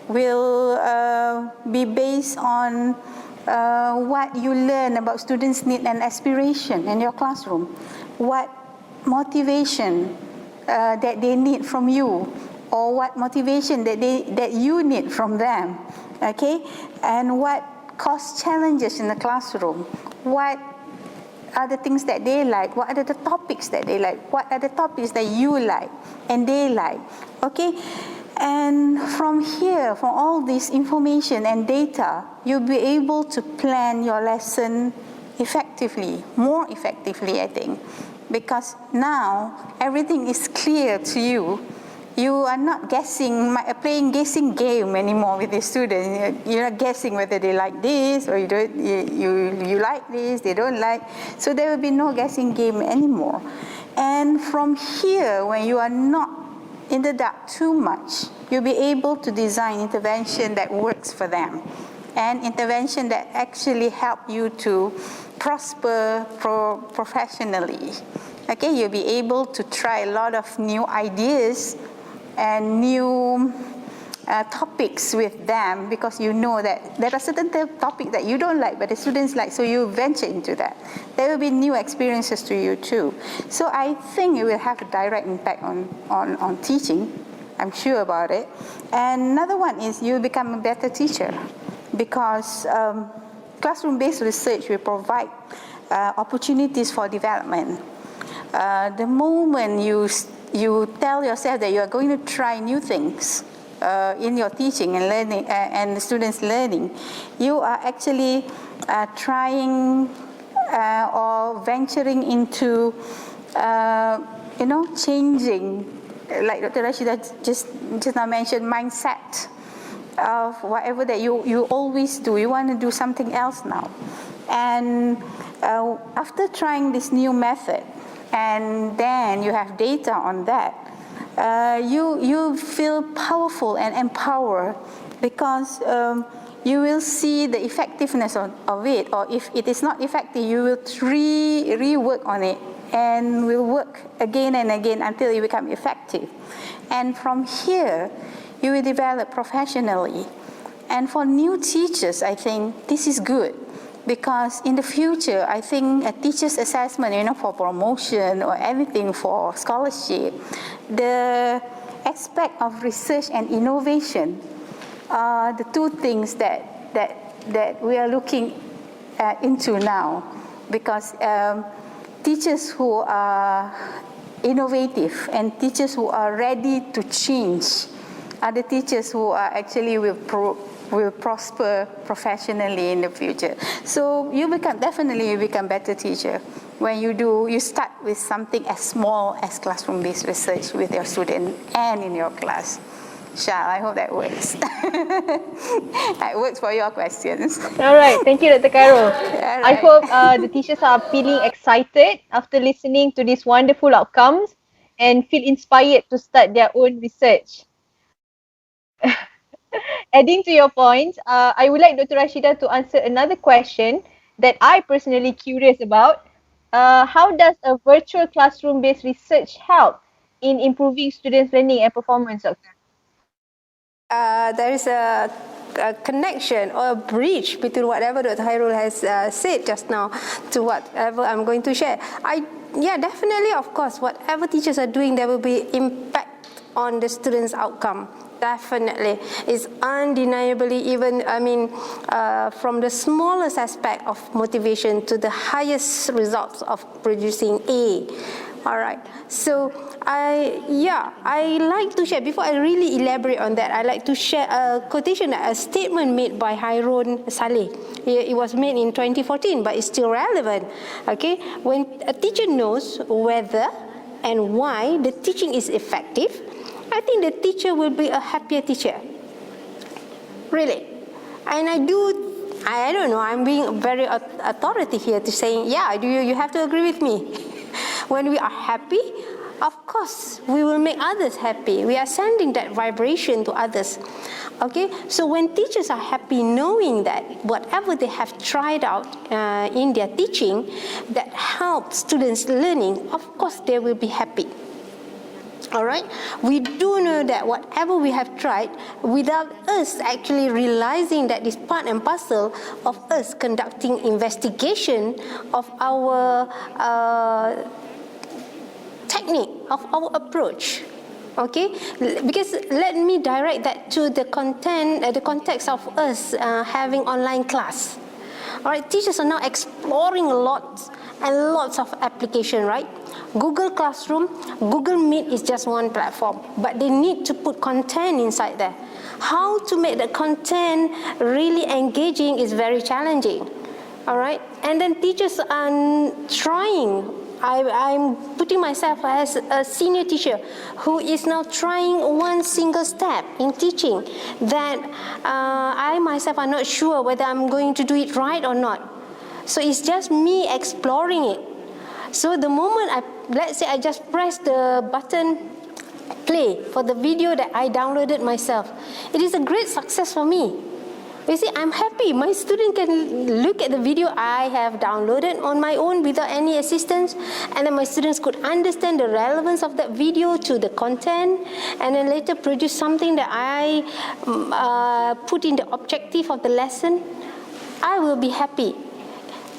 Speaker 3: will be based on what you learn about students' need and aspiration in your classroom, what motivation that they need from you, or what motivation that you need from them, okay? And what cause challenges in the classroom, what are the things that they like, what are the topics that they like, what are the topics that you like and they like, okay? And from here, from all this information and data, you'll be able to plan your lesson effectively, more effectively, I think. Because now everything is clear to you. You are not playing guessing game anymore with the students. You're not guessing whether they like this or you like this, they don't like. So there will be no guessing game anymore. And from here, when you are not in the dark too much, you'll be able to design intervention that works for them and intervention that actually help you to prosper professionally. Okay, you'll be able to try a lot of new ideas and new topics with them because you know that there are certain topics that you don't like, but the students like, so you venture into that. There will be new experiences to you too. So I think it will have a direct impact on teaching. I'm sure about it. And another one is you become a better teacher because classroom-based research will provide opportunities for development. The moment you tell yourself that you are going to try new things in your teaching and learning and the students learning, you are actually trying or venturing into changing, like Dr. Rashida just now mentioned, mindset of whatever that you always do. You want to do something else now. And after trying this new method, and then you have data on that, you feel powerful and empowered because you will see the effectiveness of it, or if it is not effective, you will rework on it and will work again and again until it becomes effective. And from here, you will develop professionally. And for new teachers, I think this is good. Because in the future, I think a teacher's assessment, for promotion or anything for scholarship, the aspect of research and innovation are the two things that we are looking into now. Because teachers who are innovative and teachers who are ready to change are the teachers who are actually will prosper professionally in the future. So you become better teacher when you start with something as small as classroom-based research with your student and in your class. Shal, I hope that works. That works for your questions.
Speaker 2: All right, thank you, Dr. Carol.
Speaker 3: Right.
Speaker 2: I hope the teachers are feeling excited after listening to these wonderful outcomes and feel inspired to start their own research. Adding to your points, I would like Dr. Rashida to answer another question that I personally curious about. How does a virtual classroom-based research help in improving students' learning and performance, Doctor?
Speaker 4: There is a connection or a bridge between whatever Dr. Hairul has said just now to whatever I'm going to share. Definitely, of course, whatever teachers are doing, there will be impact on the students' outcome. Definitely. It's undeniably from the smallest aspect of motivation to the highest results of producing A. All right. So I like to share, before I really elaborate on that, I like to share a quotation, a statement made by Hairun Saleh. It was made in 2014, but it's still relevant. Okay. When a teacher knows whether and why the teaching is effective, I think the teacher will be a happier teacher. Really. And I don't know, I'm being very authoritative here to saying, you have to agree with me. When we are happy, of course, we will make others happy. We are sending that vibration to others. Okay, so when teachers are happy knowing that whatever they have tried out in their teaching that helps students learning, of course they will be happy. All right, we do know that whatever we have tried, without us actually realizing that it's part and parcel of us conducting investigation of our technique, of our approach. Okay, because let me direct that to the content, the context of us having online class. All right, teachers are now exploring lots and lots of application, right? Google Classroom, Google Meet is just one platform, but they need to put content inside there. How to make the content really engaging is very challenging. All right, and then teachers are trying. I'm putting myself as a senior teacher who is now trying one single step in teaching that I myself are not sure whether I'm going to do it right or not. So it's just me exploring it. So the moment let's say I just press the button play for the video that I downloaded myself, it is a great success for me. You see, I'm happy. My student can look at the video I have downloaded on my own without any assistance, and then my students could understand the relevance of that video to the content, and then later produce something that I put in the objective of the lesson. I will be happy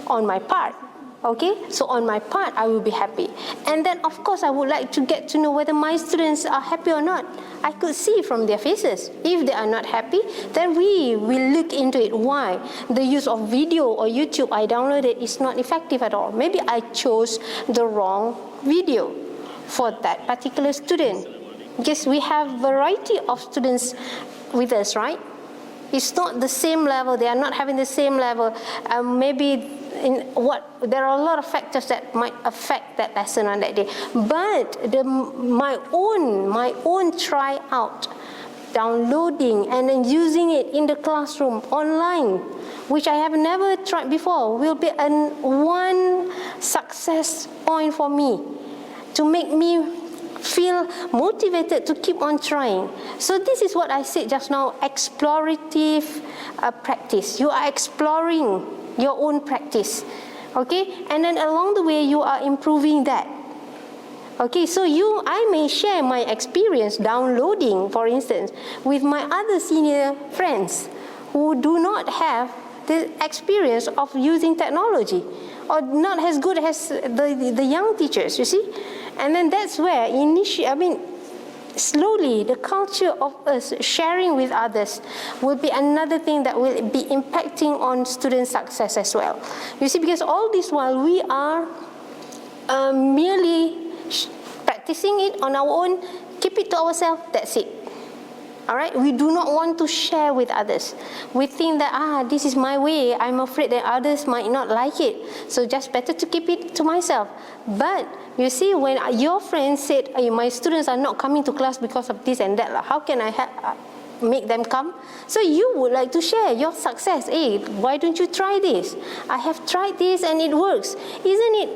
Speaker 4: on my part. Okay, so on my part, I will be happy. And then, of course, I would like to get to know whether my students are happy or not. I could see from their faces. If they are not happy, then we will look into it. Why? The use of video or YouTube I downloaded is not effective at all. Maybe I chose the wrong video for that particular student. Because we have variety of students with us, right? It's not the same level. They are not having the same level. Maybe there are a lot of factors that might affect that lesson on that day. But my own try out, downloading and then using it in the classroom online, which I have never tried before, will be one success point for me to make me feel motivated to keep on trying. So this is what I said just now, explorative practice. You are exploring your own practice, okay? And then along the way, you are improving that. Okay, so I may share my experience downloading, for instance, with my other senior friends who do not have the experience of using technology, or not as good as the young teachers, you see? And then that's where slowly the culture of us sharing with others will be another thing that will be impacting on student success as well. You see, because all this while we are merely practicing it on our own, keep it to ourselves, that's it. All right, we do not want to share with others. We think that, this is my way. I'm afraid that others might not like it. So just better to keep it to myself. But you see, when your friends said, my students are not coming to class because of this and that, how can I make them come? So you would like to share your success. Hey, why don't you try this? I have tried this and it works. Isn't it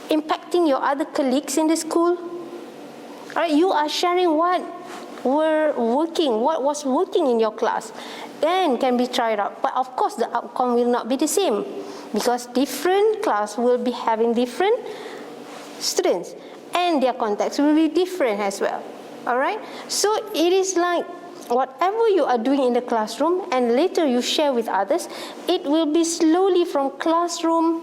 Speaker 4: impacting your other colleagues in the school? All right, you are sharing what was working in your class, then can be tried out. But of course, the outcome will not be the same, because different class will be having different students, and their context will be different as well. All right, so it is like whatever you are doing in the classroom, and later you share with others, it will be slowly from classroom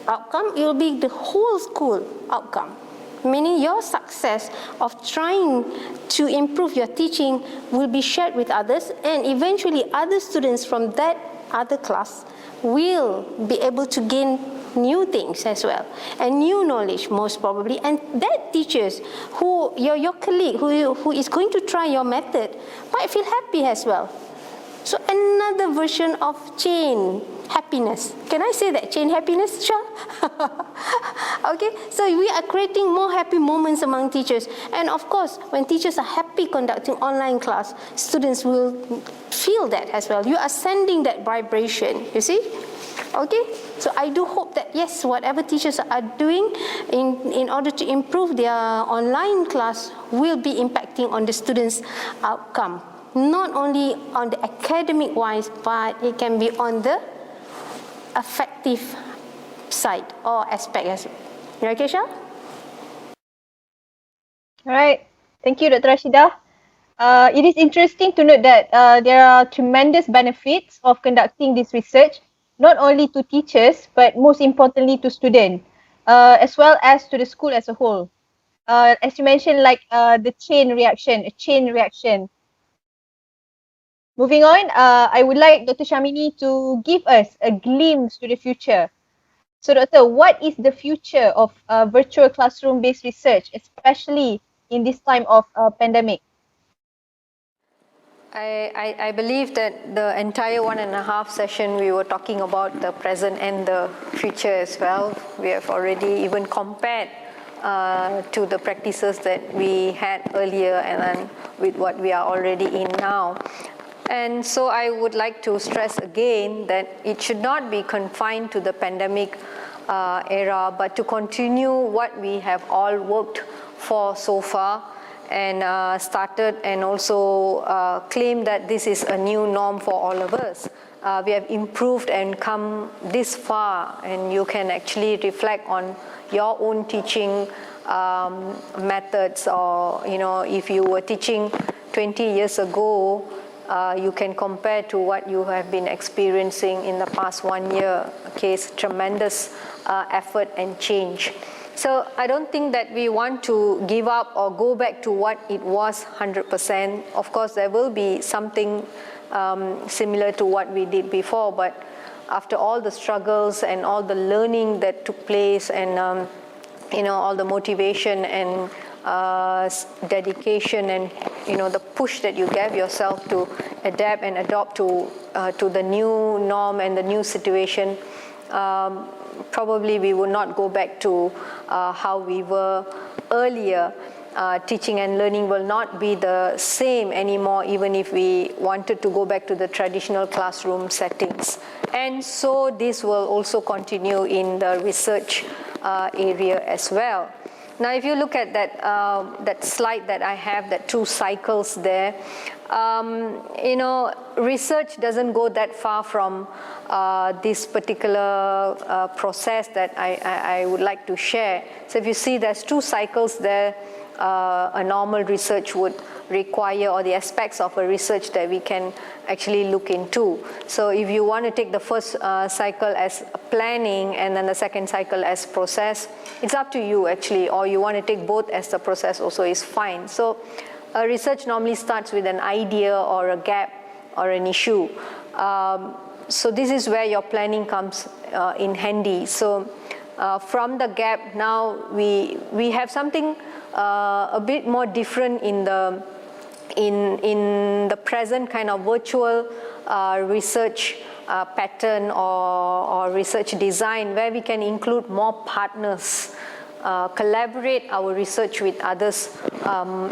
Speaker 4: outcome, it will be the whole school outcome. Meaning your success of trying to improve your teaching will be shared with others, and eventually other students from that other class will be able to gain new things as well, and new knowledge most probably. And that teachers who your colleague who is going to try your method might feel happy as well. So another version of chain happiness. Can I say that? Chain happiness, Shah? Okay, so we are creating more happy moments among teachers. And of course, when teachers are happy conducting online class, students will feel that as well. You are sending that vibration, you see? Okay, so I do hope that yes, whatever teachers are doing in order to improve their online class will be impacting on the students' outcome. Not only on the academic wise, but it can be on the affective side or aspect as well. You okay, Shah?
Speaker 2: All right. Thank you, Dr. Rashida. It is interesting to note that there are tremendous benefits of conducting this research, not only to teachers, but most importantly to students, as well as to the school as a whole. As you mentioned, like the chain reaction. Moving on, I would like Dr. Shamini to give us a glimpse to the future. So, Doctor, what is the future of virtual classroom-based research, especially in this time of pandemic?
Speaker 5: I believe that the entire 1.5 session we were talking about the present and the future as well. We have already even compared to the practices that we had earlier and then with what we are already in now. And so I would like to stress again that it should not be confined to the pandemic era, but to continue what we have all worked for so far, and started and also claimed that this is a new norm for all of us. We have improved and come this far, and you can actually reflect on your own teaching methods, or if you were teaching 20 years ago, you can compare to what you have been experiencing in the past 1 year. Okay, it's tremendous effort and change. So I don't think that we want to give up or go back to what it was 100%. Of course, there will be something similar to what we did before, but after all the struggles and all the learning that took place, and all the motivation and dedication, and the push that you gave yourself to adapt and adopt to the new norm and the new situation, probably we will not go back to how we were earlier. Teaching and learning will not be the same anymore, even if we wanted to go back to the traditional classroom settings. And so this will also continue in the research area as well. Now, if you look at that slide that I have, that 2 cycles there, research doesn't go that far from this particular process that I would like to share. So if you see, there's 2 cycles there. A normal research would require, or the aspects of a research that we can actually look into. So if you want to take the first cycle as planning and then the second cycle as process, it's up to you actually, or you want to take both as the process also is fine. So a research normally starts with an idea or a gap or an issue. So this is where your planning comes in handy. So from the gap, now we have something a bit more different in the present kind of virtual research pattern or research design, where we can include more partners, collaborate our research with others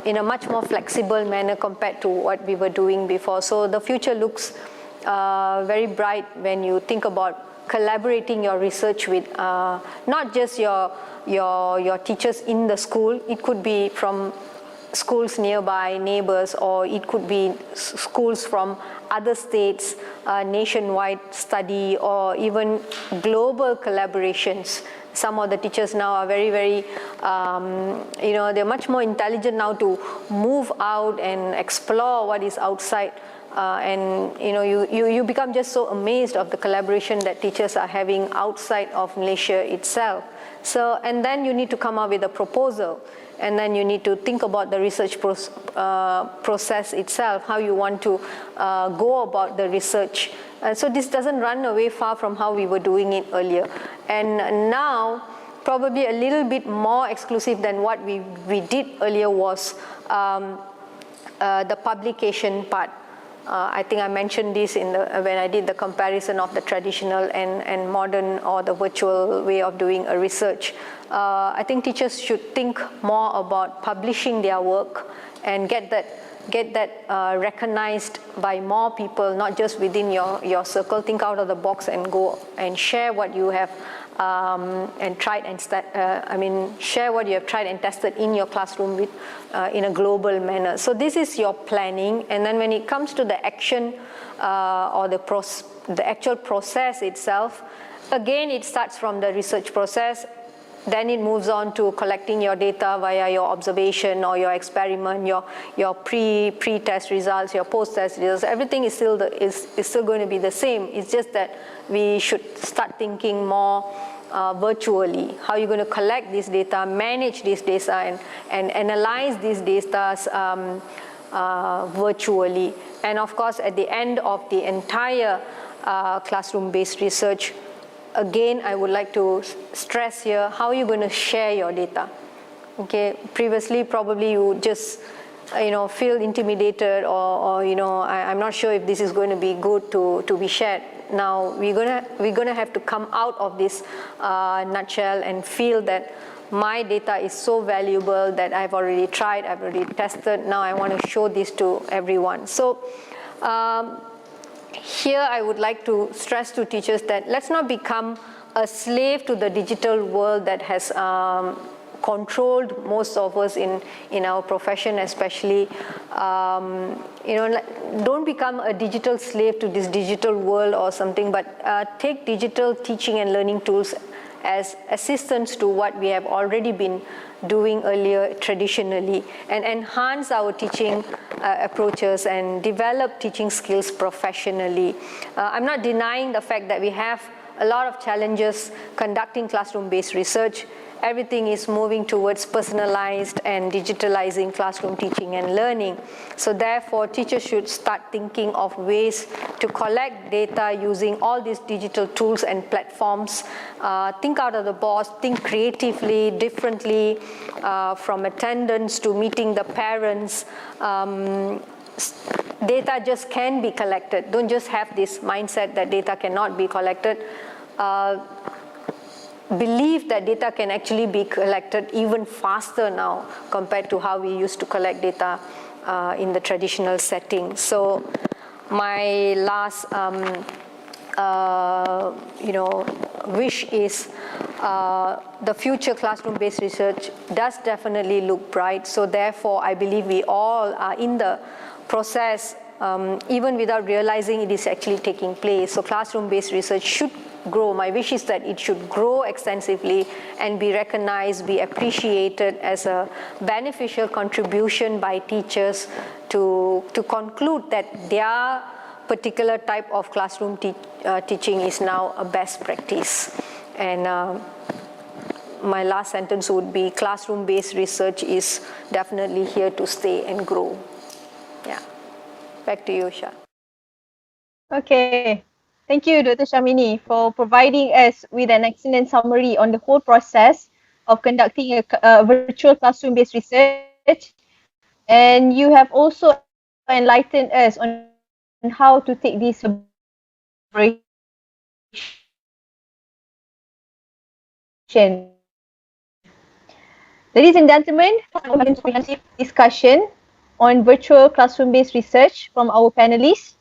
Speaker 5: in a much more flexible manner compared to what we were doing before. So the future looks very bright when you think about collaborating your research with not just your teachers in the school. It could be from schools nearby, neighbors, or it could be schools from other states, nationwide study, or even global collaborations. Some of the teachers now are very, very, they're much more intelligent now to move out and explore what is outside. And you become just so amazed of the collaboration that teachers are having outside of Malaysia itself. So, and then you need to come up with a proposal, and then you need to think about the research process itself, how you want to go about the research. So this doesn't run away far from how we were doing it earlier. And now, probably a little bit more exclusive than what we did earlier was the publication part. I think I mentioned this when I did the comparison of the traditional and modern, or the virtual way of doing a research. I think teachers should think more about publishing their work and get that recognized by more people, not just within your circle. Think out of the box and go and share what you have and tried and share what you have tried and tested in your classroom with in a global manner. So this is your planning, and then when it comes to the action or the actual process itself, again it starts from the research process. Then it moves on to collecting your data via your observation or your experiment, your pre-test results, your post-test results. Everything is still going to be the same. It's just that we should start thinking more virtually. How you're going to collect this data, manage this data, and analyze these data virtually. And of course, at the end of the entire classroom-based research, again, I would like to stress here, how are you going to share your data? Okay, previously probably you just, feel intimidated or I'm not sure if this is going to be good to be shared. Now we're gonna have to come out of this nutshell and feel that my data is so valuable that I've already tried, I've already tested. Now I want to show this to everyone. So. Here I would like to stress to teachers that let's not become a slave to the digital world that has controlled, most of us in our profession especially. Don't become a digital slave to this digital world or something, but take digital teaching and learning tools as assistance to what we have already been doing earlier traditionally, and enhance our teaching approaches and develop teaching skills professionally. I'm not denying the fact that we have a lot of challenges conducting classroom-based research. Everything is moving towards personalized and digitalizing classroom teaching and learning. So therefore, teachers should start thinking of ways to collect data using all these digital tools and platforms. Think out of the box, think creatively, differently, from attendance to meeting the parents. Data just can be collected. Don't just have this mindset that data cannot be collected. Believe that data can actually be collected even faster now compared to how we used to collect data in the traditional setting. So my last wish is the future classroom-based research does definitely look bright. So therefore, I believe we all are in the process, even without realizing it is actually taking place. So classroom-based research should grow. My wish is that it should grow extensively and be recognized, be appreciated as a beneficial contribution by teachers to conclude that their particular type of classroom teaching is now a best practice. And my last sentence would be classroom-based research is definitely here to stay and grow. Yeah. Back to you, Shah.
Speaker 2: Okay. Thank you, Dr. Shamini, for providing us with an excellent summary on the whole process of conducting a virtual classroom-based research. And you have also enlightened us on how to take this collaboration. Ladies and gentlemen, a comprehensive discussion on virtual classroom-based research from our panelists.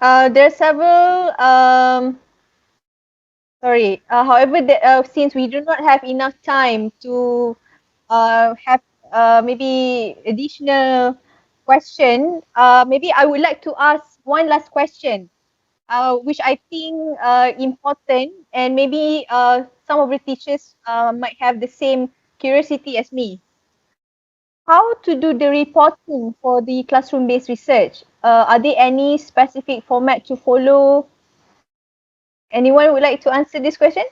Speaker 2: There are several, however, since we do not have enough time to have maybe additional question, maybe I would like to ask one last question, which I think important, and maybe some of the teachers might have the same curiosity as me. How to do the reporting for the classroom-based research? Are there any specific format to follow? Anyone would like to answer this question?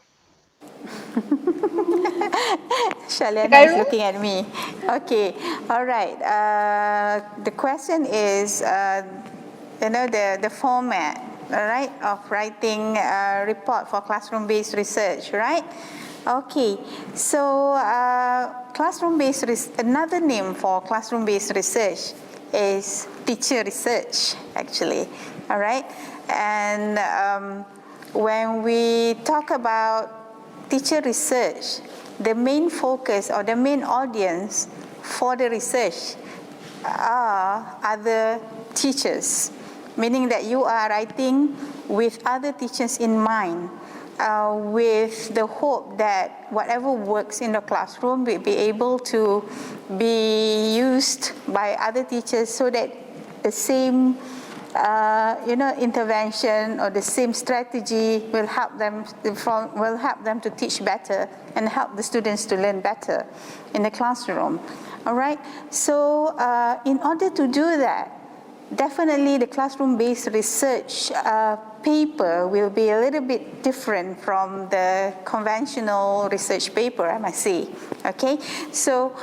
Speaker 3: Shaliana is looking at me. Okay, all right. The question is, the format, all right, of writing a report for classroom-based research, right? Okay, so classroom-based another name for classroom-based research is teacher research, actually, all right? And when we talk about teacher research, the main focus or the main audience for the research are other teachers, meaning that you are writing with other teachers in mind, with the hope that whatever works in the classroom will be able to be used by other teachers, so that the same intervention or the same strategy will help them to teach better and help the students to learn better in the classroom. All right. So in order to do that, definitely the classroom-based research paper will be a little bit different from the conventional research paper, I must say. Okay. So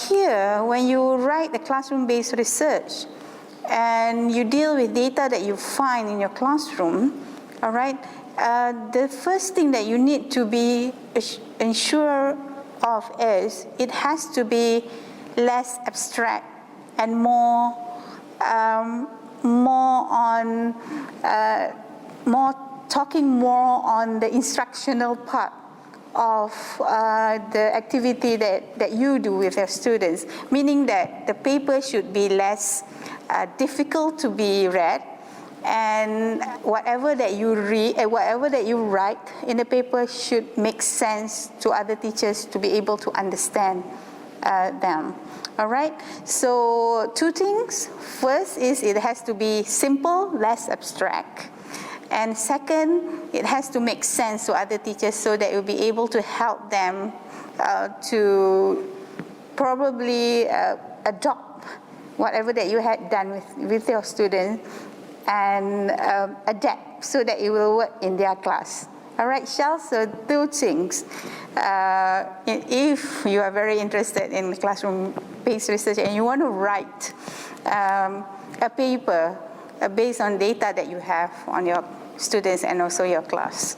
Speaker 3: here, when you write the classroom-based research, and you deal with data that you find in your classroom, all right, the first thing that you need to be ensure of is it has to be less abstract and more talking more on the instructional part of the activity that you do with your students, meaning that the paper should be less difficult to be read and whatever that you read, whatever that you write in the paper should make sense to other teachers to be able to understand them. All right, so two things. First is it has to be simple, less abstract. And second, it has to make sense to other teachers so that it will be able to help them to probably adopt whatever that you had done with your students and adapt so that it will work in their class. All right, Shell, so two things. If you are very interested in classroom-based research and you want to write a paper based on data that you have on your students and also your class.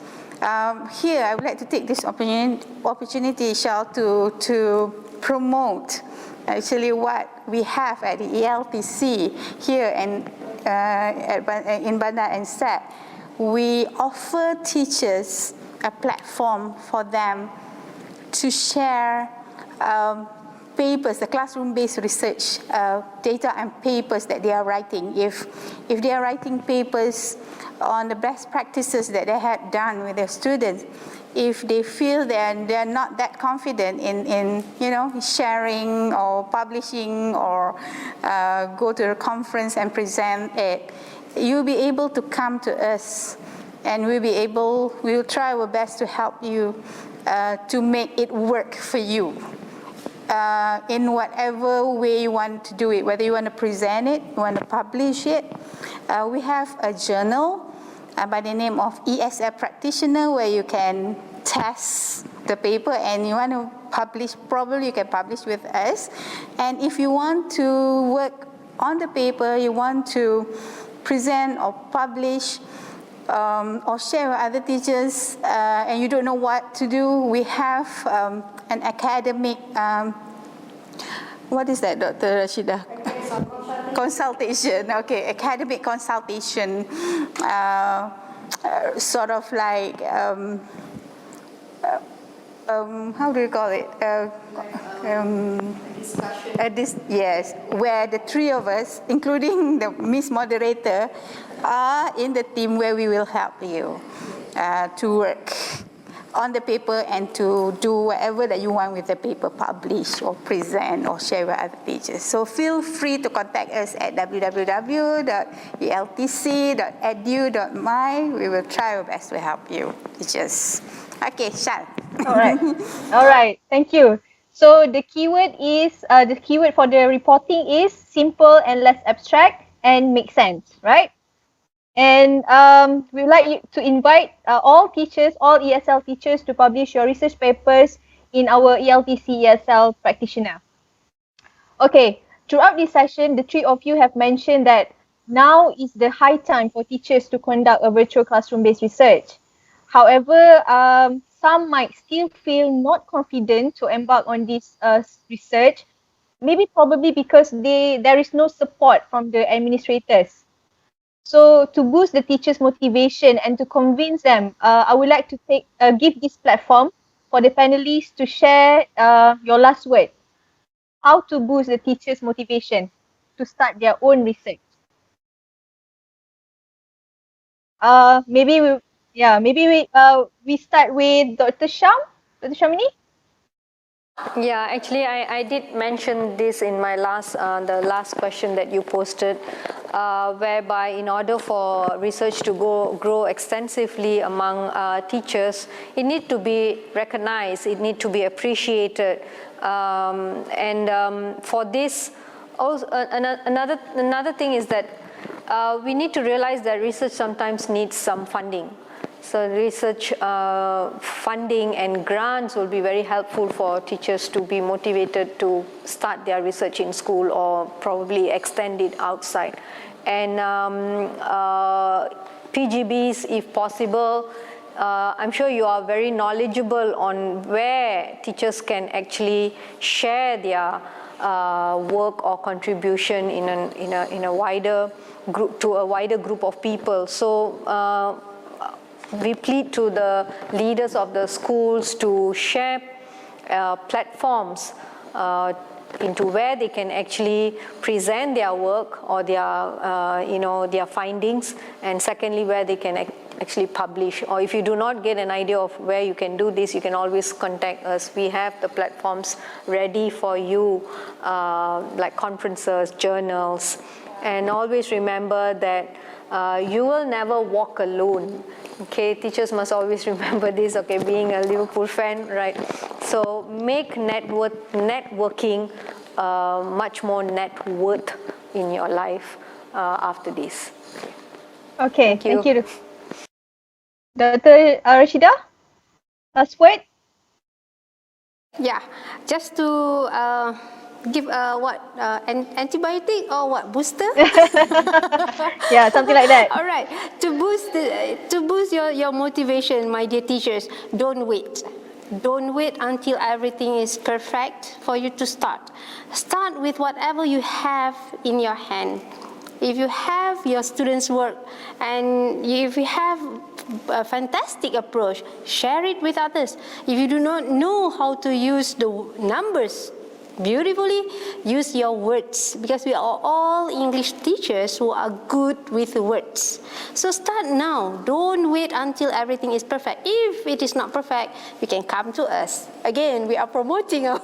Speaker 3: Here, I would like to take this opportunity, Shell, to promote actually what we have at the ELTC here in Bandar Anset. We offer teachers a platform for them to share papers, the classroom-based research data and papers that they are writing. If they are writing papers on the best practices that they had done with their students, if they feel that they're not that confident in sharing or publishing or go to a conference and present it, you'll be able to come to us, and we'll try our best to help you to make it work for you in whatever way you want to do it, whether you want to present it, you want to publish it. We have a journal by the name of ESF Practitioner where you can test the paper, and you want to publish, probably you can publish with us. And if you want to work on the paper, you want to present or publish or share with other teachers and you don't know what to do, we have an academic, what is that, Dr. Rashida? Consultation, okay, academic consultation, sort of like, how do you call it? Yes, where the three of us, including the Miss Moderator, are in the team where we will help you to work on the paper and to do whatever that you want with the paper, publish or present or share with other teachers. So feel free to contact us at www.eltc.edu.my. We will try our best to help you, teachers. Okay, Shal.
Speaker 2: All right. Thank you. So the keyword for the reporting is simple and less abstract and make sense, right? And we would like you to invite all teachers, all ESL teachers to publish your research papers in our ELTC ESL practitioner. Okay, throughout this session, the three of you have mentioned that now is the high time for teachers to conduct a virtual classroom-based research. However, some might still feel not confident to embark on this research, probably because there is no support from the administrators. So to boost the teachers' motivation and to convince them, I would like to give this platform for the panelists to share your last word. How to boost the teachers' motivation to start their own research. Maybe we start with Dr. Sham. Dr. Shamini?
Speaker 5: Yeah, actually, I did mention this in my the last question that you posted, whereby in order for research to grow extensively among teachers, it needs to be recognized, it needs to be appreciated, for this, also, another thing is that we need to realize that research sometimes needs some funding. So research funding and grants will be very helpful for teachers to be motivated to start their research in school or probably extend it outside. And PGBs, if possible, I'm sure you are very knowledgeable on where teachers can actually share their work or contribution in a wider group, to a wider group of people. So we plead to the leaders of the schools to share platforms into where they can actually present their work or their findings, and secondly, where they can actually publish. Or if you do not get an idea of where you can do this, you can always contact us. We have the platforms ready for you, like conferences, journals, and always remember that you will never walk alone. Okay, teachers must always remember this, okay, being a Liverpool fan, right? So make networking much more net worth in your life after this.
Speaker 2: Okay,
Speaker 5: Thank you.
Speaker 2: thank you. Dr. Rashida, last word?
Speaker 4: Yeah, just to give an antibiotic or what, booster?
Speaker 2: Yeah, something like that.
Speaker 4: All right, to boost your motivation, my dear teachers, don't wait. Don't wait until everything is perfect for you to start. Start with whatever you have in your hand. If you have your students' work and if you have a fantastic approach, share it with others. If you do not know how to use the numbers beautifully, use your words, because we are all English teachers who are good with words. So start now. Don't wait until everything is perfect. If it is not perfect, you can come to us. Again, we are promoting our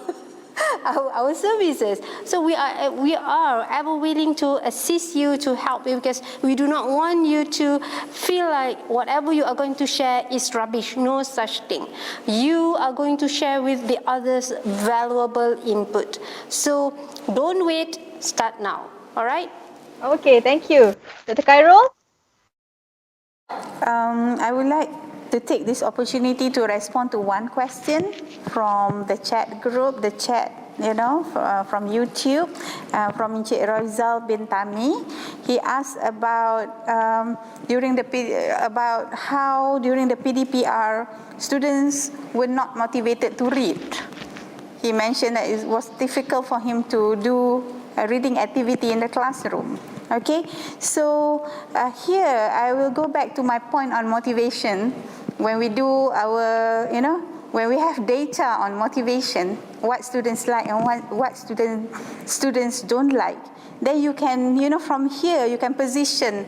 Speaker 4: services. So we are ever willing to assist you, to help you, because we do not want you to feel like whatever you are going to share is rubbish. No such thing. You are going to share with the others valuable input. So don't wait, start now. All right?
Speaker 2: Okay, thank you. Dr. Khairul?
Speaker 3: I would like to take this opportunity to respond to one question from the chat group, from YouTube, from Encik Roizal bin Tami. He asked about how during the PDPR students were not motivated to read. He mentioned that it was difficult for him to do a reading activity in the classroom. Okay, so here I will go back to my point on motivation. When we do our, when we have data on motivation, what students like and what students don't like, then you can, from here you can reposition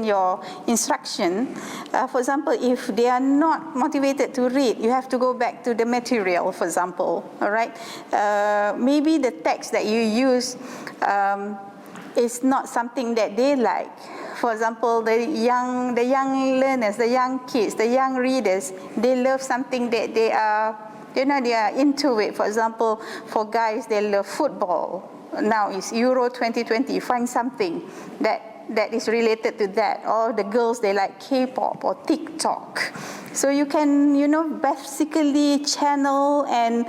Speaker 3: your instruction. For example, if they are not motivated to read, you have to go back to the material, for example, all right? Maybe the text that you use is not something that they like. For example, the young learners, the young kids, the young readers, they love something that they are into it. For example, for guys, they love football. Now it's Euro 2020. Find something that is related to that. Or the girls, they like K-pop or TikTok. So you can, basically channel and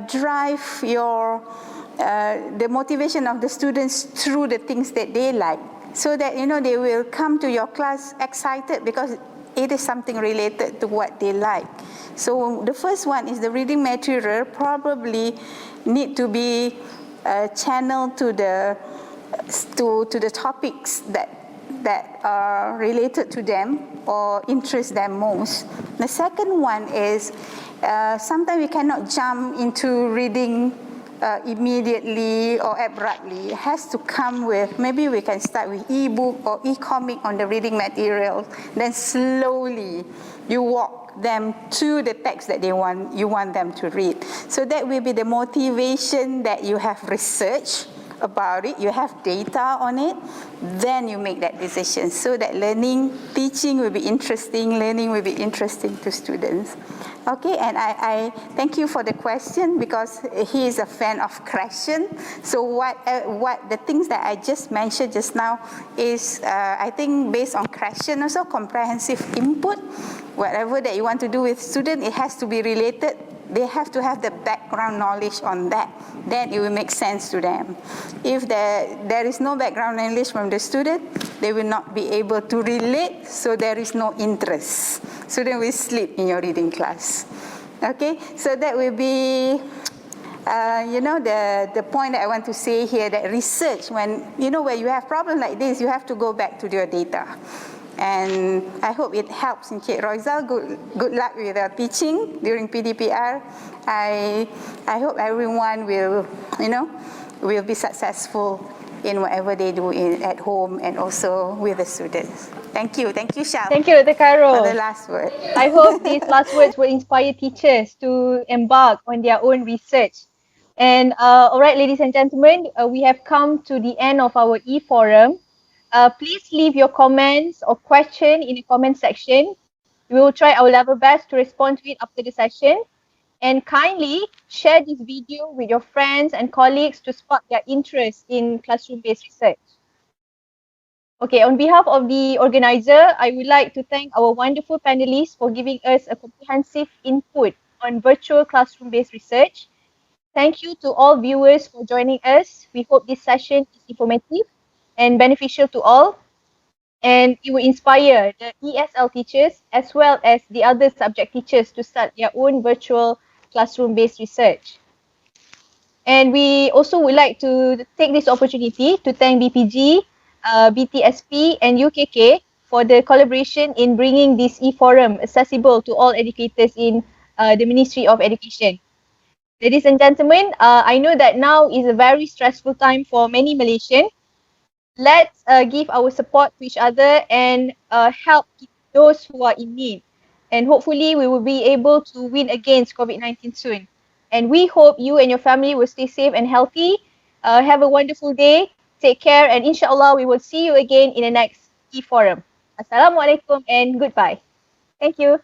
Speaker 3: drive your the motivation of the students through the things that they like, so that they will come to your class excited because it is something related to what they like. So the first one is the reading material probably need to be channeled to the topics that are related to them or interest them most. The second one is sometimes we cannot jump into reading immediately or abruptly. It has to come with, maybe we can start with e-book or e-comic on the reading material, then slowly you walk them to the text that you want them to read. So that will be the motivation, that you have research about it, you have data on it, then you make that decision, so that teaching will be interesting, learning will be interesting to students. Okay, and I thank you for the question, because he is a fan of Crescent. So what the things that I just mentioned just now is, I think, based on Crescent also, comprehensive input. Whatever that you want to do with student, it has to be related. They have to have the background knowledge on that. Then it will make sense to them. If there is no background knowledge from the student, they will not be able to relate, so there is no interest. Student will sleep in your reading class. Okay, so that will be, the point that I want to say here, that research, when you have problem like this, you have to go back to your data. And I hope it helps Encik Roizal. Good luck with your teaching during PDPR. I hope everyone will, will be successful in whatever they do at home and also with the students. Thank you, Shal.
Speaker 2: Thank you, Dr. Carol.
Speaker 3: For the last word.
Speaker 2: I hope these last words will inspire teachers to embark on their own research. And all right, ladies and gentlemen, we have come to the end of our e-forum. Please leave your comments or question in the comment section. We will try our level best to respond to it after the session. And kindly share this video with your friends and colleagues to spark their interest in classroom-based research. Okay, on behalf of the organizer, I would like to thank our wonderful panelists for giving us a comprehensive input on virtual classroom-based research. Thank you to all viewers for joining us. We hope this session is informative and beneficial to all, and it will inspire the ESL teachers as well as the other subject teachers to start their own virtual classroom-based research. And we also would like to take this opportunity to thank BPG, BTSP and UKK for the collaboration in bringing this e-forum accessible to all educators in the Ministry of Education. Ladies and gentlemen, I know that now is a very stressful time for many Malaysians. Let's give our support to each other and help those who are in need. And hopefully we will be able to win against COVID-19 soon. And we hope you and your family will stay safe and healthy. Have a wonderful day. Take care, and inshallah we will see you again in the next e-forum. Assalamualaikum and goodbye. Thank you.